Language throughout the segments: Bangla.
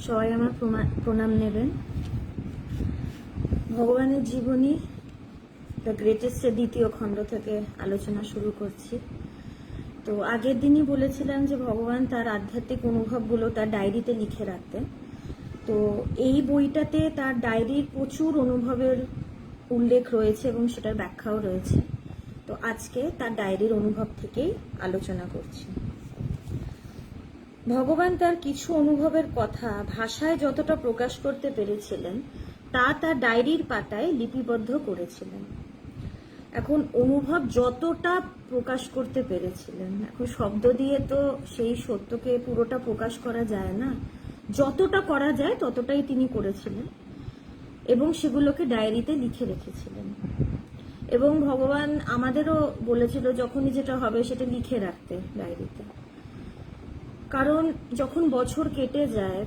সবাই আমার প্রণাম নেবেন। ভগবানের জীবনী দ্য গ্রেটেস্টের দ্বিতীয় খণ্ড থেকে আলোচনা শুরু করছি। তো আগের দিনই বলেছিলাম যে ভগবান তার আধ্যাত্মিক অনুভবগুলো তার ডায়েরিতে লিখে রাখতেন। তো এই বইটাতে তার ডায়েরির প্রচুর অনুভবের উল্লেখ রয়েছে এবং সেটার ব্যাখ্যাও রয়েছে। তো আজকে তার ডায়েরির অনুভব থেকেই আলোচনা করছি। ভগবান তার কিছু অনুভবের কথা ভাষায় যতটা প্রকাশ করতে পেরেছিলেন তা তার ডায়েরির পাতায় লিপিবদ্ধ করেছিলেন। এখন অনুভব যতটা প্রকাশ করতে পেরেছিলেন, এখন শব্দ দিয়ে তো সেই সত্যকে পুরোটা প্রকাশ করা যায় না, যতটা করা যায় ততটাই তিনি করেছিলেন এবং সেগুলোকে ডায়েরিতে লিখে রেখেছিলেন। এবং ভগবান আমাদেরও বলেছিল যখনই যেটা হবে সেটা লিখে রাখতে ডায়েরিতে, কারণ যখন বছর কেটে যায়,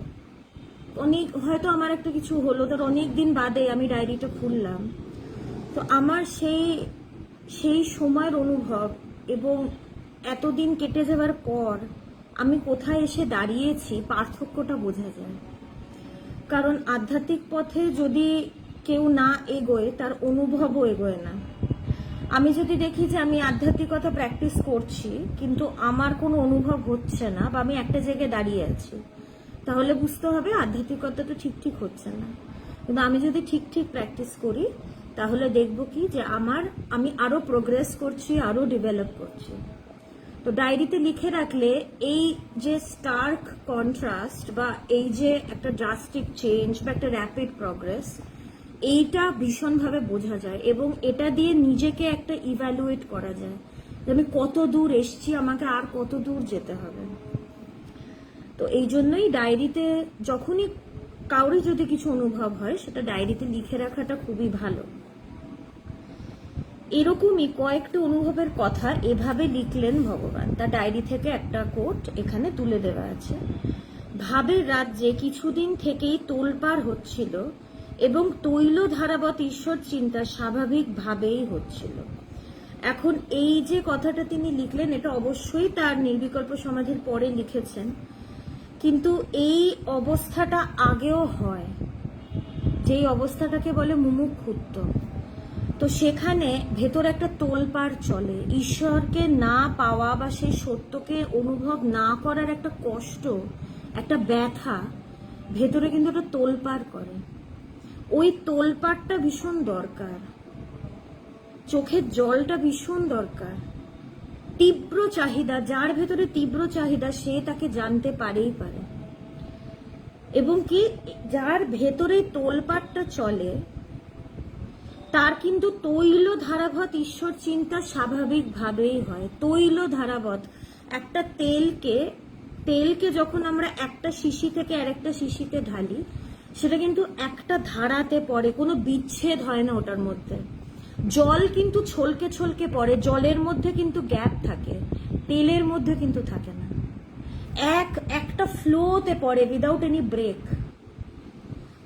হয়তো আমার একটা কিছু হলো, তার অনেক দিন বাদে আমি ডায়েরিটা খুললাম, তো আমার সেই সময়ের অনুভব এবং এতদিন কেটে যাওয়ার পর আমি কোথায় এসে দাঁড়িয়েছি পার্থক্যটা বোঝা যায়। কারণ আধ্যাত্মিক পথে যদি কেউ না এগোয় তার অনুভবও এগোয় না। আমি যদি দেখি যে আমি আধ্যাত্মিকতা প্র্যাকটিস করছি কিন্তু আমার কোনো অনুভব হচ্ছে না বা আমি একটা জায়গায় দাঁড়িয়ে আছি, তাহলে বুঝতে হবে আধ্যাত্মিকতা তো ঠিক হচ্ছে না। কিন্তু আমি যদি ঠিক প্র্যাকটিস করি তাহলে দেখব কি যে আমি আরো প্রোগ্রেস করছি, আরো ডেভেলপ করছি। তো ডায়েরিতে লিখে রাখলে এই যে স্টার্ক কন্ট্রাস্ট বা এই যে একটা ড্রাস্টিক চেঞ্জ বা একটা র্যাপিড প্রগ্রেস, এইটা ভীষণভাবে বোঝা যায় এবং এটা দিয়ে নিজেকে একটা ইভ্যালুয়েট করা যায় যে আমি কত দূর এসছি, আমাকে আর কত দূর যেতে হবে। তো এই জন্যই ডায়েরিতে যখনই কাউরি যদি কিছু অনুভব হয় সেটা ডায়েরিতে লিখে রাখাটা খুবই ভালো। এরকমই কয়েকটা অনুভবের কথা এভাবে লিখলেন ভগবান। তার ডায়েরি থেকে একটা কোট এখানে তুলে দেওয়া আছে। ভাবের রাজ্যে কিছুদিন থেকেই তোলপাড় হচ্ছিল এবং তৈল ধারাবত ঈশ্বর চিন্তা স্বাভাবিকভাবেই হচ্ছিল। এখন এই যে কথাটা তিনি লিখলেন এটা অবশ্যই তার নির্বিকল্প সমাধির পরে লিখেছেন, কিন্তু এই অবস্থাটা আগেও হয়, যেই অবস্থাটাকে বলে মুমুক্ষুত্ব। তো সেখানে ভেতর একটা তোলপাড় চলে, ঈশ্বরকে না পাওয়া বা সেই সত্যকে অনুভব না করার একটা কষ্ট, একটা ব্যথা ভেতরে কিন্তু একটা তোলপাড় করে। ওই তোলপাড়টা ভীষণ দরকার, চোখের জলটা ভীষণ দরকার। তীব্র চাহিদা, যার ভেতরে তীব্র চাহিদা সে তাকে জানতে পারেই পারে। এবং কি যার ভেতরে তোলপাড়টা চলে তার কিন্তু তৈল ধারাবত ঈশ্বর চিন্তা স্বাভাবিকভাবেই হয়। তৈল ধারাবত একটা তেলকে যখন আমরা একটা শিশি থেকে আরেকটা শিশিতে ঢালি সেটা কিন্তু একটা ধারাতে পড়ে, কোনো বিচ্ছেদ হয় না ওটার মধ্যে। জল কিন্তু ছলকে পড়ে, জলের মধ্যে কিন্তু গ্যাপ থাকে, তেলের মধ্যে কিন্তু থাকে না, একটা ফ্লোতে পড়ে উইদাউট এনি ব্রেক।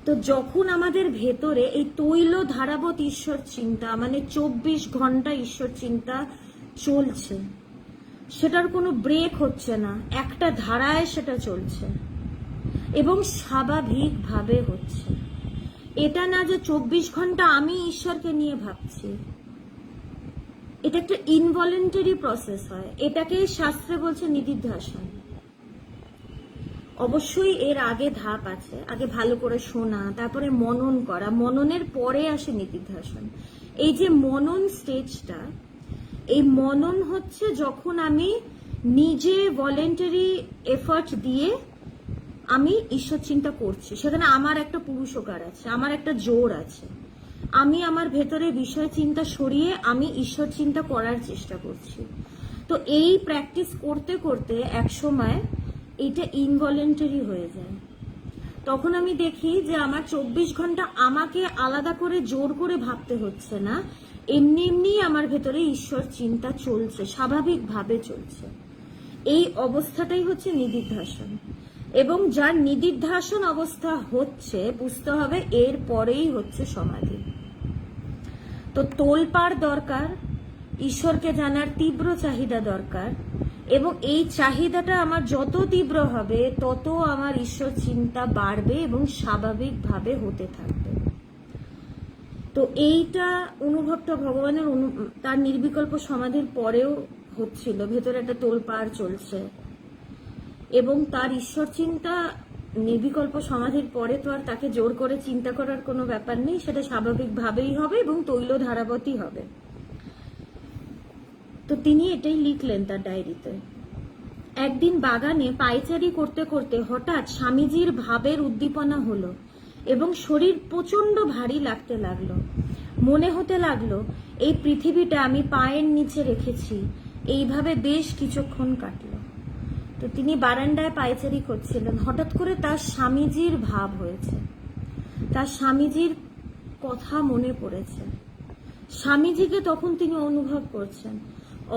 তো যখন আমাদের ভেতরে এই তৈল ধারাবত ঈশ্বর চিন্তা, মানে 24 ঘন্টা ঈশ্বর চিন্তা চলছে, সেটার কোনো ব্রেক হচ্ছে না, একটা ধারায় সেটা চলছে এবং স্বাভাবিকভাবে হচ্ছে। এটা না যে 24 ঘন্টা আমি ঈশ্বরকে নিয়ে ভাবছি, এটা একটা ইনভলেন্টারি প্রসেস হয়। এটাকে শাস্ত্রে বলছে নিদিধ্যাসন। অবশ্যই এর আগে ধাপ আছে, আগে ভালো করে শোনা, তারপরে মনন করা, মননের পরে আসে নিদিধ্যাসন। এই যে মনন স্টেজটা, এই মনন হচ্ছে যখন আমি নিজে ভলেন্টারি এফার্ট দিয়ে আমি ঈশ্বর চিন্তা করছি, সেখানে আমার একটা পুরুষকার আছে, আমার একটা জোর আছে, আমি আমার ভেতরে বিষয় চিন্তা সরিয়ে আমি ঈশ্বর চিন্তা করার চেষ্টা করছি। তো এই প্র্যাকটিস করতে করতে এক সময় এটা ইনভলেন্টারি হয়ে যায়। তখন আমি দেখি যে আমার 24 ঘন্টা আমাকে আলাদা করে জোর করে ভাবতে হচ্ছে না, এমনি আমার ভেতরে ঈশ্বর চিন্তা চলছে, স্বাভাবিকভাবে চলছে। এই অবস্থাটাই হচ্ছে নিদিধ্যাসন। এবং যার নিদিধ্যাসন অবস্থা হচ্ছে বুঝতে হবে এর পরেই হচ্ছে সমাধি। তো তোলপাড় দরকার, ঈশ্বরকে জানার তীব্র চাহিদা দরকার এবং এই চাহিদাটা আমার যত তীব্র হবে তত আমার ঈশ্বর চিন্তা বাড়বে এবং স্বাভাবিকভাবে হতে থাকবে। তো এইটা অনুভবটা ভগবানের তার নির্বিকল্প সমাধির পরেও হচ্ছিল, ভেতরে একটা তোলপাড় চলছে। এবং তার ঈশ্বর চিন্তা নির্বিকল্প সমাধির পরে তো আর তাকে জোর করে চিন্তা করার কোনো ব্যাপার নেই, সেটা স্বাভাবিকভাবেই হবে এবং তৈল ধারাবতী হবে। তো তিনি এটাই লিখলেন তার ডায়েরিতে। একদিন বাগানে পায়চারি করতে করতে হঠাৎ স্বামীজির ভাবের উদ্দীপনা হলো এবং শরীর প্রচন্ড ভারী লাগতে লাগলো। মনে হতে লাগলো এই পৃথিবীটা আমি পায়ের নিচে রেখেছি। এইভাবে বেশ কিছুক্ষণ কাটলো। তো তিনি বারান্দায় পায়চারি করছিলেন, হঠাৎ করে তার স্বামীজির ভাব হয়েছে, তার স্বামীজির কথা মনে পড়েছে। স্বামীজিকে তখন তিনি অনুভব করছেন।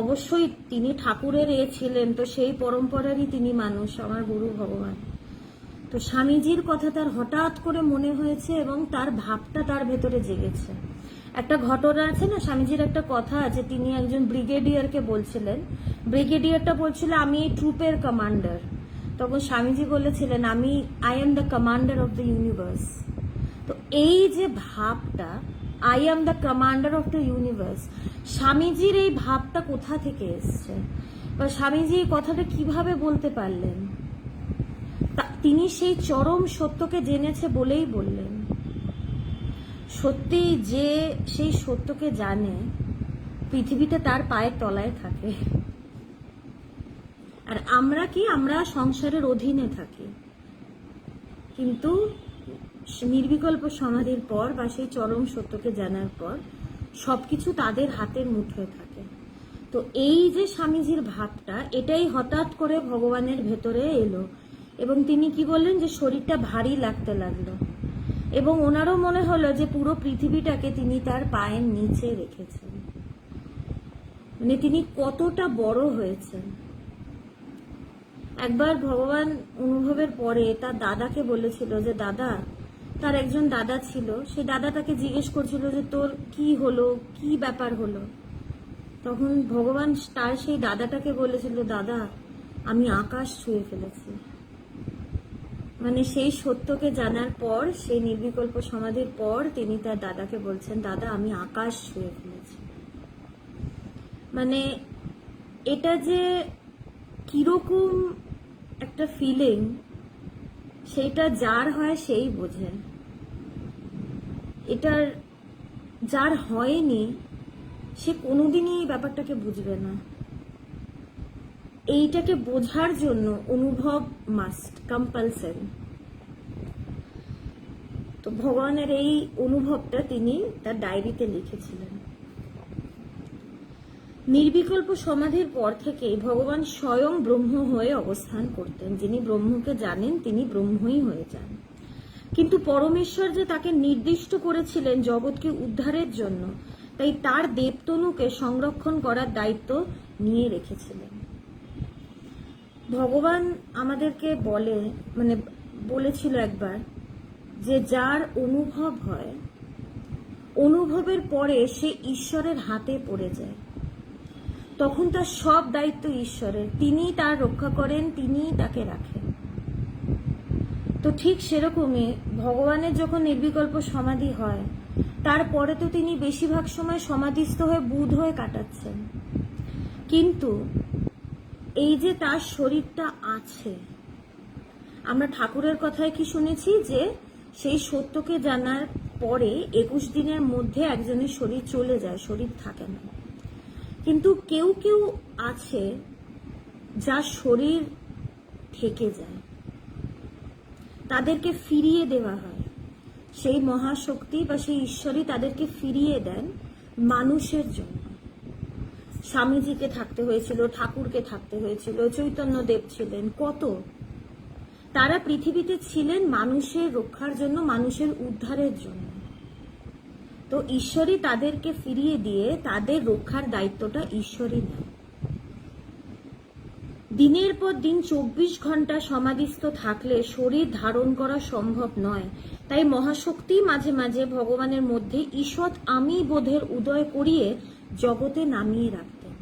অবশ্যই তিনি ঠাকুরের ছিলেন, তো সেই পরম্পরারই তিনি মানুষ, আমার গুরু ভগবান। তো স্বামীজির কথা তার হঠাৎ করে মনে হয়েছে এবং তার ভাবটা তার ভেতরে জেগেছে। একটা ঘটনা আছে না, স্বামীজির একটা কথা আছে, তিনি একজন ব্রিগেডিয়ারকে বলছিলেন, ব্রিগেডিয়ারটা বলছিল আমি এই ট্রুপের কমান্ডার। তখন স্বামীজি বলেছিলেন I am the commander of the universe. তো এই যে ভাবটা, I am the commander of the universe, স্বামীজির এই ভাবটা কোথা থেকে এসছে বা স্বামীজি এই কথাটা কিভাবে বলতে পারলেন? তিনি সেই চরম সত্যকে জেনেছে বলেই বললেন। সত্যি যে সেই সত্যকে জানে, পৃথিবীতে তার পায়ের তলায় থাকে। আর আমরা কি, আমরা সংসারের অধীনে থাকি। কিন্তু নির্বিকল্প সমাধির পর বা সেই চরম সত্যকে জানার পর সবকিছু তাদের হাতের মুঠোয় থাকে। তো এই যে স্বামীজির ভাবটা, এটাই হঠাৎ করে ভগবানের ভেতরে এলো এবং তিনি কি বললেন যে শরীরটা ভারী লাগতে লাগলো এবং ওনারও মনে হলো যে পুরো পৃথিবীটাকে তিনি তার পায়ের নিচে রেখেছেন। মানে তিনি কতটা বড় হয়েছেন। একবার ভগবান অনুভবের পরে তার দাদাকে বলেছিল যে দাদা, তার একজন দাদা ছিল, সেই দাদা তাকে জিজ্ঞেস করছিল যে তোর কি হলো, কি ব্যাপার হলো। তখন ভগবান তার সেই দাদাটাকে বলেছিল, দাদা আমি আকাশ ছুঁয়ে ফেলেছি। মানে সেই সত্যকে জানার পর, সেই নির্বিকল্প সমাধির পর তিনি তার দাদাকে বলছেন, দাদা আমি আকাশ ছুঁয়ে ফেলেছি। মানে এটা যে কিরকম একটা ফিলিং, সেটা যার হয় সেই বোঝে। এটার যার হয়নি সে কোনোদিনই এই ব্যাপারটাকে বুঝবে না। এইটাকে বোঝার জন্য অনুভব মাস্ট, কম্পালসারি। তো ভগবানের এই অনুভবটা তিনি তার ডায়েরিতে লিখেছিলেন। নির্বিকল্প সমাধির পর থেকে ভগবান স্বয়ং ব্রহ্ম হয়ে অবস্থান করতেন। যিনি ব্রহ্মকে জানেন তিনি ব্রহ্মই হয়ে যান। কিন্তু পরমেশ্বর যে তাকে নির্দিষ্ট করেছিলেন জগৎকে উদ্ধারের জন্য, তাই তার দেবতনুকে সংরক্ষণ করার দায়িত্ব নিয়ে রেখেছিলেন। ভগবান আমাদেরকে বলেছিল একবার যে যার অনুভব হয়, অনুভবের পরে সে ঈশ্বরের হাতে পড়ে যায়। তখন তার সব দায়িত্ব ঈশ্বরের, তিনি তার রক্ষা করেন, তিনি তাকে রাখেন। তো ঠিক সেরকমই ভগবানের যখন নির্বিকল্প সমাধি হয়, তারপরে তো তিনি বেশিরভাগ সময় সমাধিস্থ হয়ে বুঁদ হয়ে কাটাচ্ছেন। কিন্তু এই যে তার শরীরটা আছে, আমরা ঠাকুরের কথায় কি শুনেছি যে সেই সত্যকে জানার পরে 21 দিনের মধ্যে একজনের শরীর চলে যায়, শরীর থাকে না। কিন্তু কেউ কেউ আছে যার শরীর থেকে যায়, তাদেরকে ফিরিয়ে দেওয়া হয়। সেই মহাশক্তি বা সেই ঈশ্বরই তাদেরকে ফিরিয়ে দেন মানুষের জন্য। স্বামীজিকে থাকতে হয়েছিল, ঠাকুরকে থাকতে হয়েছিল, চৈতন্যদেব ছিলেন, কত তারা পৃথিবীতে ছিলেন মানুষের রক্ষার জন্য, মানুষের উদ্ধারের জন্য। তো ঈশ্বরই তাদেরকে ফিরিয়ে দিয়ে তাদের রক্ষার দায়িত্বটা ঈশ্বরই নেয়। দিনের পর দিন 24 ঘন্টা সমাধিস্থ থাকলে শরীর ধারণ করা সম্ভব নয়। তাই মহাশক্তি মাঝে মাঝে ভগবানের মধ্যে ঈষৎ আমি বোধের উদয় করিয়ে জগতে নামিয়ে রাখতেন।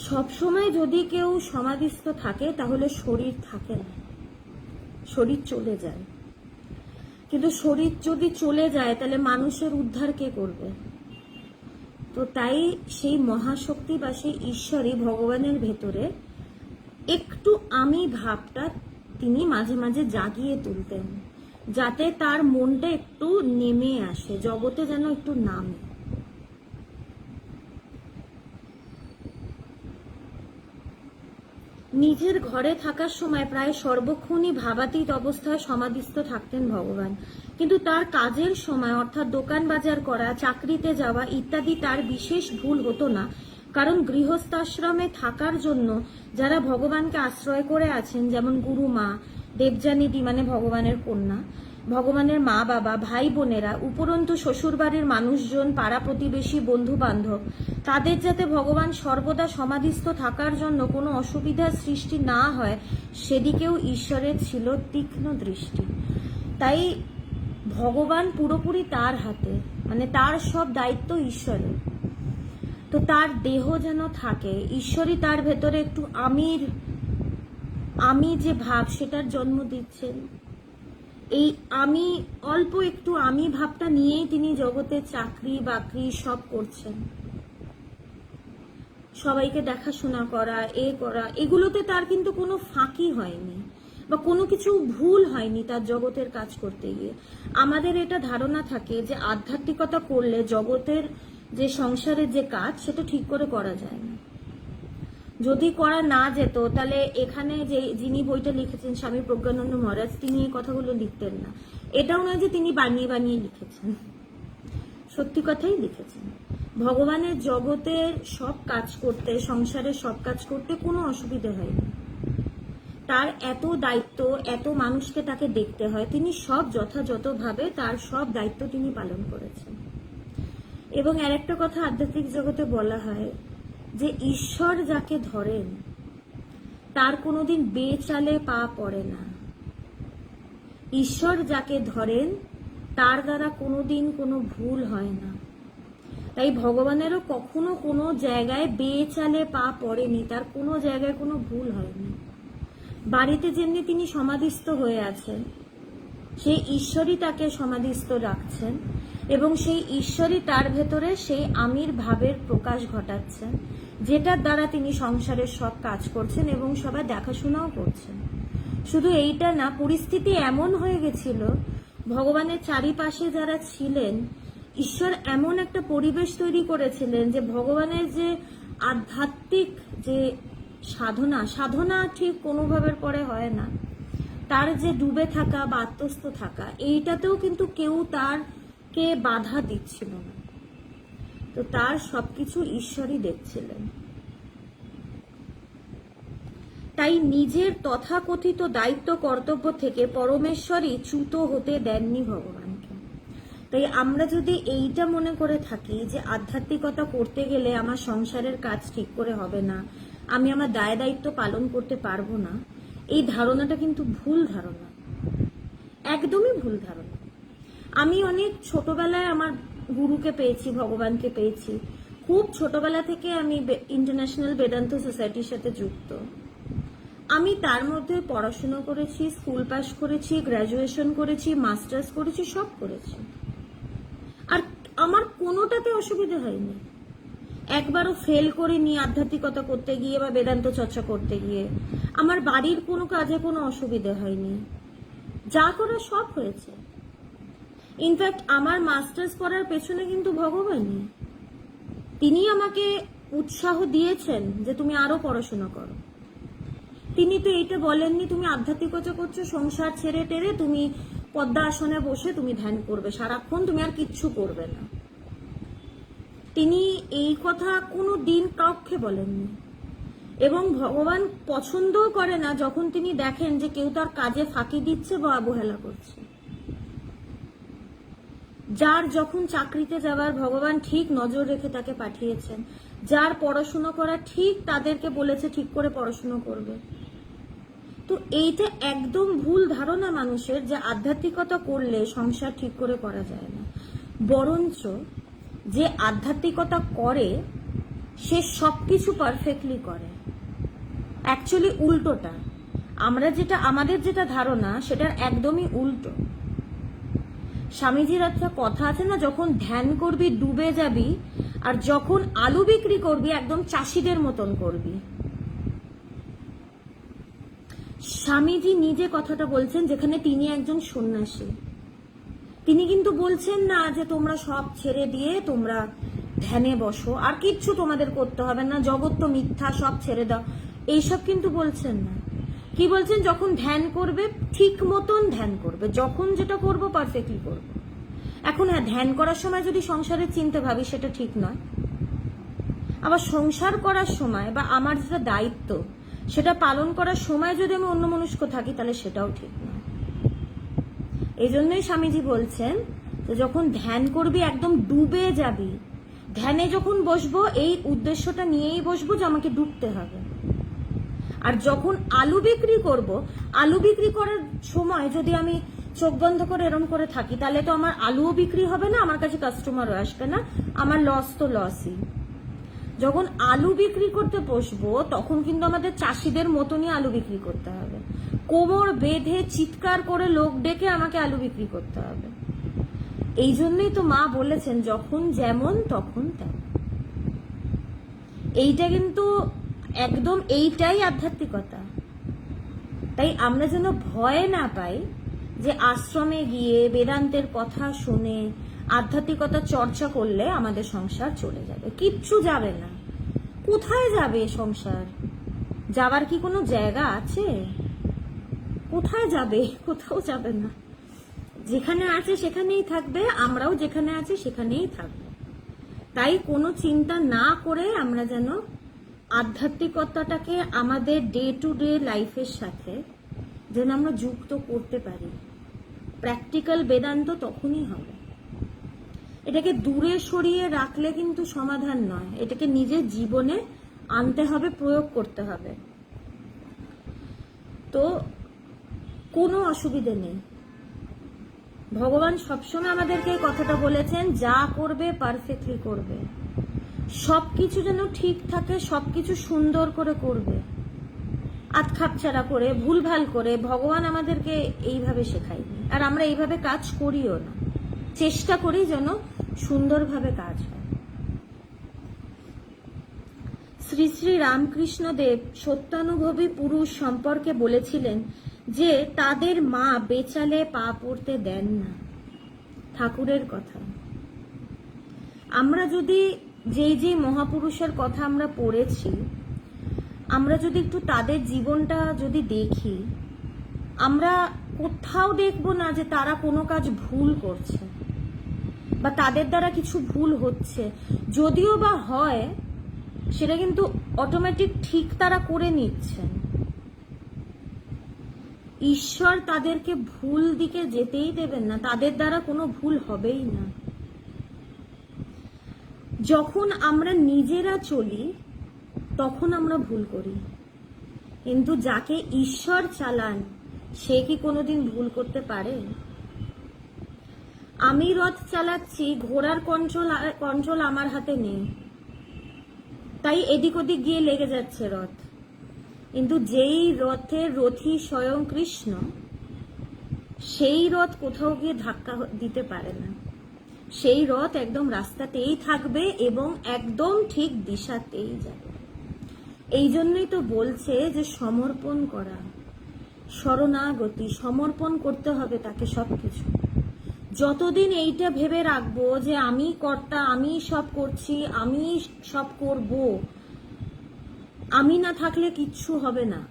সবসময় যদি কেউ সমাধিস্থ থাকে তাহলে শরীর থাকে না, শরীর চলে যায়। কিন্তু শরীর যদি চলে যায় তাহলে মানুষের উদ্ধার কে করবে? তো তাই সেই মহাশক্তি বা সেই ঈশ্বরই ভগবানের ভেতরে একটু আমি ভাবটা তিনি মাঝে মাঝে জাগিয়ে তুলতেন, যাতে তার মনটা একটু নেমে আসে, জগতে যেন একটু নামে। নিজের ঘরে থাকার সময় প্রায় সর্বক্ষণই ভাবাতীত অবস্থায় সমাধিস্থ থাকতেন ভগবান। কিন্তু তার কাজের সময় অর্থাৎ দোকান বাজার করা, চাকরিতে যাওয়া ইত্যাদি তার বিশেষ ভুল হতো না, কারণ গৃহস্থাশ্রমে থাকার জন্য যারা ভগবানকে আশ্রয় করে আছেন, যেমন গুরুমা, দেবযানীদি মানে ভগবানের কন্যা, ভগবানের মা বাবা, ভাই বোনেরা, উপরন্তু শ্বশুরবাড়ির মানুষজন, পাড়া প্রতিবেশী, বন্ধু বান্ধব, তাদের যাতে ভগবান সর্বদা সমাধিস্থ থাকার জন্য কোনো অসুবিধার সৃষ্টি না হয় সেদিকেও ঈশ্বরের ছিল তীক্ষ্ণ দৃষ্টি। তাই ভগবান পুরোপুরি তার হাতে, মানে তার সব দায়িত্ব ঈশ্বরের। তো তার দেহ যেন থাকে, ঈশ্বরই তার ভেতরে একটু আমি যে ভাব সেটার জন্ম দিচ্ছেন। এই আমি অল্প একটু আমি ভাবটা নিয়েই তিনি জগতে চাকরি বাকরি সব করছেন, সবাইকে দেখাশোনা করা, এগুলোতে তার কিন্তু কোনো ফাঁকি হয়নি বা কোনো কিছু ভুল হয়নি তার জগতের কাজ করতে গিয়ে। আমাদের এটা ধারণা থাকে যে আধ্যাত্মিকতা করলে জগতের যে সংসারের যে কাজ সেটা ঠিক করে করা যায় না। যদি করা না যেত তাহলে এখানে যে যিনি বইটা লিখেছেন স্বামী প্রজ্ঞানন্দ মহারাজ, তিনি এই কথাগুলো লিখতেন না। এটাও নয় যে তিনি বানিয়ে বানিয়ে লিখেছেন, সত্যি কথাই লিখেছেন। ভগবানের জগতের সব কাজ করতে, সংসারের সব কাজ করতে কোনো অসুবিধা হয়নি। তার এত দায়িত্ব, এত মানুষকে তাকে দেখতে হয়, তিনি সব যথাযথভাবে তার সব দায়িত্ব তিনি পালন করেছেন। এবং আরেকটা কথা আধ্যাত্মিক জগতে বলা হয় যে ঈশ্বর যাকে ধরেন তার কোনোদিন বেচালে পা পড়ে না। ঈশ্বর যাকে ধরেন তার দ্বারা কোনোদিন কোনো ভুল হয় না। তাই ভগবানেরও কখনো কোনো জায়গায় বেচালে পা পড়েনি, তার কোনো জায়গায় কোনো ভুল হয়নি। বাড়িতে যেমনি তিনি সমাধিস্থ হয়ে আছেন, সেই ঈশ্বরই তাকে সমাধিস্থ রাখছেন এবং সেই ঈশ্বরই তার ভেতরে সেই আমির ভাবের প্রকাশ ঘটাচ্ছেন, যেটার দ্বারা তিনি সংসারের সব কাজ করছেন এবং সবাই দেখাশোনাও করছেন। শুধু এইটা না, পরিস্থিতি এমন হয়ে গেছিল, ভগবানের চারিপাশে যারা ছিলেন, ঈশ্বর এমন একটা পরিবেশ তৈরি করেছিলেন যে ভগবানের যে আধ্যাত্মিক যে সাধনা ঠিক কোনোভাবের পরে হয় না, তার যে ডুবে থাকা বা আত্মস্থ থাকা, এইটাতেও কিন্তু কেউ তারকে বাধা দিচ্ছিল না। তো তার সবকিছু ঈশ্বরই দেখছিলেন। তাই নিজের তথাকথিত দায়িত্ব কর্তব্য থেকে পরমেশ্বরই চ্যুত হতে দেননি ভগবানকে। তাই আমরা যদি এইটা মনে করে থাকি যে আধ্যাত্মিকতা করতে গেলে আমার সংসারের কাজ ঠিক করে হবে না, আমি আমার দায় দায়িত্ব পালন করতে পারবো না, এই ধারণাটা কিন্তু ভুল ধারণা, একদমই ভুল ধারণা। আমি অনেক ছোটবেলায় আমার গুরুকে পেয়েছি, ভগবানকে পেয়েছি। খুব ছোটবেলা থেকে আমি ইন্টারন্যাশনাল বেদান্ত সোসাইটির সাথে যুক্ত। আমি তার মধ্যে পড়াশোনা করেছি, স্কুল পাস করেছি, গ্র্যাজুয়েশন করেছি, মাস্টার্স করেছি, সব করেছি। আর আমার কোনোটাতে অসুবিধা হয়নি, একবারও ফেল করিনি আধ্যাত্মিকতা করতে গিয়ে বা বেদান্ত চর্চা করতে গিয়ে। আমার বাড়ির কোনো কাজে কোনো অসুবিধা হয়নি, যা করা সব হয়েছে। ইনফ্যাক্ট আমার মাস্টার্স করার পেছনে কিন্তু ভগবানই, তিনি আমাকে উৎসাহ দিয়েছেন যে তুমি আরো পড়াশোনা করো। তিনি তো এইটা বলেননি তুমি আধ্যাত্মিকতা করছো, সংসার ছেড়ে টেরে তুমি পদ্মা আসনে বসে তুমি ধ্যান করবে সারাক্ষণ, তুমি আর কিচ্ছু করবে না। তিনি এই কথা কোনো দিন কাউকে বলেননি। এবং ভগবান পছন্দও করে না যখন তিনি দেখেন যে কেউ তার কাজে ফাঁকি দিচ্ছে বা অবহেলা করছে। যার যখন চাকরিতে যাওয়ার ভগবান ঠিক নজর রেখে তাকে পাঠিয়েছেন, যার পড়াশুনো করা ঠিক তাদেরকে বলেছে ঠিক করে পড়াশুনো করবে। তো এইটা একদম ভুল ধারণা মানুষের যে আধ্যাত্মিকতা করলে সংসার ঠিক করে করা যায় না। বরঞ্চ যে আধ্যাত্মিকতা করে সে সবকিছু পারফেক্টলি করে। অ্যাকচুয়ালি উল্টোটা, আমাদের যেটা ধারণা সেটার একদমই উল্টো। স্বামীজির একটা কথা আছে না, যখন ধ্যান করবি ডুবে যাবি, আর যখন আলু বিক্রি করবি একদম চাষিদের মতন করবি। স্বামীজি নিজে কথাটা বলছেন, যেখানে তিনি একজন সন্ন্যাসী। তিনি কিন্তু বলছেন না যে তোমরা সব ছেড়ে দিয়ে তোমরা ধ্যানে বসো, আর কিচ্ছু তোমাদের করতে হবে না, জগৎ তো মিথ্যা, সব ছেড়ে দাও, এইসব কিন্তু বলছেন না। কি বলছেন? যখন ধ্যান করবে ঠিক মতন ধ্যান করবে, যখন যেটা করবো পারফেক্টলি করবো। এখন হ্যাঁ, ধ্যান করার সময় যদি সংসারের চিন্তা ভাবি সেটা ঠিক নয়, আবার সংসার করার সময় বা আমার যেটা দায়িত্ব সেটা পালন করার সময় যদি আমি অন্যমনস্ক থাকি তাহলে সেটাও ঠিক নয়। এই জন্যই স্বামীজি বলছেন যে যখন ধ্যান করবি একদম ডুবে যাবি, ধ্যানে যখন বসবো এই উদ্দেশ্যটা নিয়েই বসবো যে আমাকে ডুবতে হবে। আর যখন আলু বিক্রি করব, আলু বিক্রি করার সময় যদি আমি চোখ বন্ধ করে এরম করে থাকি তাহলে তো আমার আলুও বিক্রি হবে না, আমার কাছে কাস্টমারও আসবে না, আমার লস তো লসই। যখন আলু বিক্রি করতে বসবো তখন কিন্তু আমাদের চাষিদের মতনই আলু বিক্রি করতে হবে, কোমর বেঁধে চিৎকার করে লোক ডেকে আমাকে আলু বিক্রি করতে হবে। এই জন্যই তো মা বলেছেন যখন যেমন তখন তেমন। এইটা কিন্তু একদম এইটাই আধ্যাত্মিকতা। তাই আমরা যেন ভয় না পাই যে আশ্রমে গিয়ে বেদান্তের কথা শুনে আধ্যাত্মিকতা চর্চা করলে আমাদের সংসার চলে যাবে। কিচ্ছু যাবে না। কোথায় যাবে সংসার? যাবার কি কোনো জায়গা আছে? কোথায় যাবে? কোথাও যাবে না। যেখানে আছে সেখানেই থাকবে, আমরাও যেখানে আছি সেখানেই থাকবো। তাই কোনো চিন্তা না করে আমরা যেন আধ্যাত্মিকতাটাকে আমাদের ডে টু ডে লাইফের সাথে যেন আমরা যুক্ত করতে পারি। প্র্যাকটিক্যাল বেদান্ত তখনই হবে। এটাকে দূরে সরিয়ে রাখলে কিন্তু সমাধান নয়, এটাকে নিজের জীবনে আনতে হবে, প্রয়োগ করতে হবে। তো কোনো অসুবিধে নেই। ভগবান সবসময় আমাদেরকে এই কথাটা বলেছেন, যা করবে পারফেক্টলি করবে, সবকিছু যেন ঠিক থাকে, সবকিছু সুন্দর করে করবে। আতখাপছাড়া করে ভুলভাল করে ভগবান আমাদেরকে এইভাবে শেখায়নি, আর আমরা এইভাবে কাজ করিও না। চেষ্টা করি যেন সুন্দরভাবে কাজ হয়। শ্রী শ্রী রামকৃষ্ণ দেব সত্যানুভবী পুরুষ সম্পর্কে বলেছিলেন যে তাদের মা বেচালে পা পড়তে দেন না। ঠাকুরের কথা। আমরা যদি যে মহাপুরুষের কথা আমরা পড়েছি, আমরা যদি একটু তাদের জীবনটা যদি দেখি, আমরা কোথাও দেখব না যে তারা কোনো কাজ ভুল করছে বা তাদের দ্বারা কিছু ভুল হচ্ছে। যদিও বা হয় সেটা কিন্তু অটোমেটিক ঠিক তারা করে নিচ্ছেন। ঈশ্বর তাদেরকে ভুল দিকে যেতেই দেবেন না, তাদের দ্বারা কোনো ভুল হবেই না। যখন আমরা নিজেরা চলি তখন আমরা ভুল করি, কিন্তু যাকে ঈশ্বর চালান সে কি কোনোদিন ভুল করতে পারে? আমি রথ চালাচ্ছি, ঘোড়ার কন্ট্রোল আমার হাতে নেই, তাই এদিক ওদিক গিয়ে লেগে যাচ্ছে রথ। কিন্তু যেই রথের রথী স্বয়ং কৃষ্ণ, সেই রথ কোথাও গিয়ে ধাক্কা দিতে পারে না। সেই রথ একদম রাস্তাতেই থাকবে এবং একদম ঠিক দিশাতেই যাবে। এই জন্যই তো বলছে যে সমর্পণ করা, শরণাগতি, সমর্পণ করতে হবে তাকে সবকিছু। যতদিন এইটা ভেবে রাখবো যে আমি কর্তা, আমি সব করছি, আমি সব করব, আমি না থাকলে কিচ্ছু হবে না,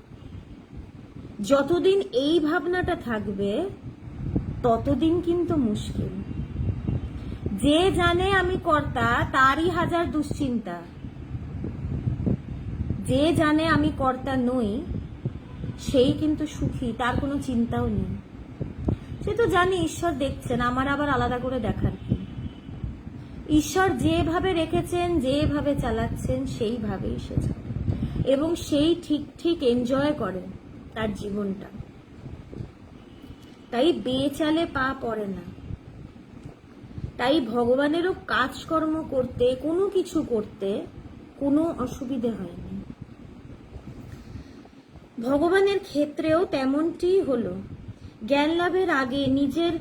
যতদিন এই ভাবনাটা থাকবে ততদিন কিন্তু মুশকিল। যে জানে আমি কর্তা তারই হাজার দুশ্চিন্তা, যে জানে আমি কর্তা নই সেই কিন্তু সুখী, তার কোনো চিন্তাও নেই। সে তো জানে ঈশ্বর দেখছেন, আমার আবার আলাদা করে দেখার কি? ঈশ্বর যেভাবে রেখেছেন, যেভাবে চালাচ্ছেন সেইভাবেই সে চলে এবং সেই ঠিক এনজয় করে তার জীবনটা। তাই বেচালে পা পড়ে না। তাই ভগবানেরও কাজকর্ম করতে, কোনো কিছু করতে কোনো অসুবিধে হয়নি। ভগবানের ক্ষেত্রেও তেমনটি হলো। জ্ঞান লাভের আগে নিজের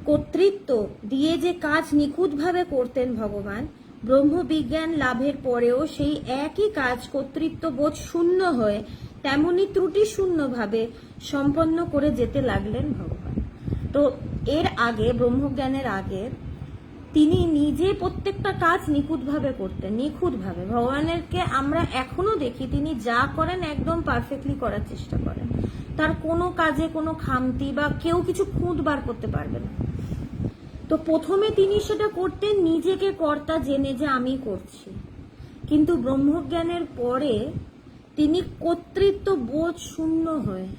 কর্তৃত্ব দিয়ে যে কাজ নিখুঁতভাবে করতেন ভগবান, ব্রহ্মবিজ্ঞান লাভের পরেও সেই একই কাজ কর্তৃত্ব বোধ শূন্য হয়ে তেমনি ত্রুটি শূন্যভাবে সম্পন্ন করে যেতে লাগলেন ভগবান। তো এর আগে, ব্রহ্মজ্ঞানের আগে, তিনি নিজে প্রত্যেকটা কাজ নিখুঁতভাবে করতেন, নিখুঁতভাবে। ভগবানেরকে আমরা এখনো দেখি তিনি যা করেন একদম পারফেক্টলি করার চেষ্টা করেন। তার কোনো কাজে কোনো খামতি বা কেউ কিছু খুঁত বার করতে পারবে না। তো প্রথমে তিনি সেটা করতেন নিজেকে কর্তা জেনে যে আমি করছি, কিন্তু ব্রহ্মজ্ঞানের পরে তিনি কর্তৃত্ব বোধ শূন্য হয়ে,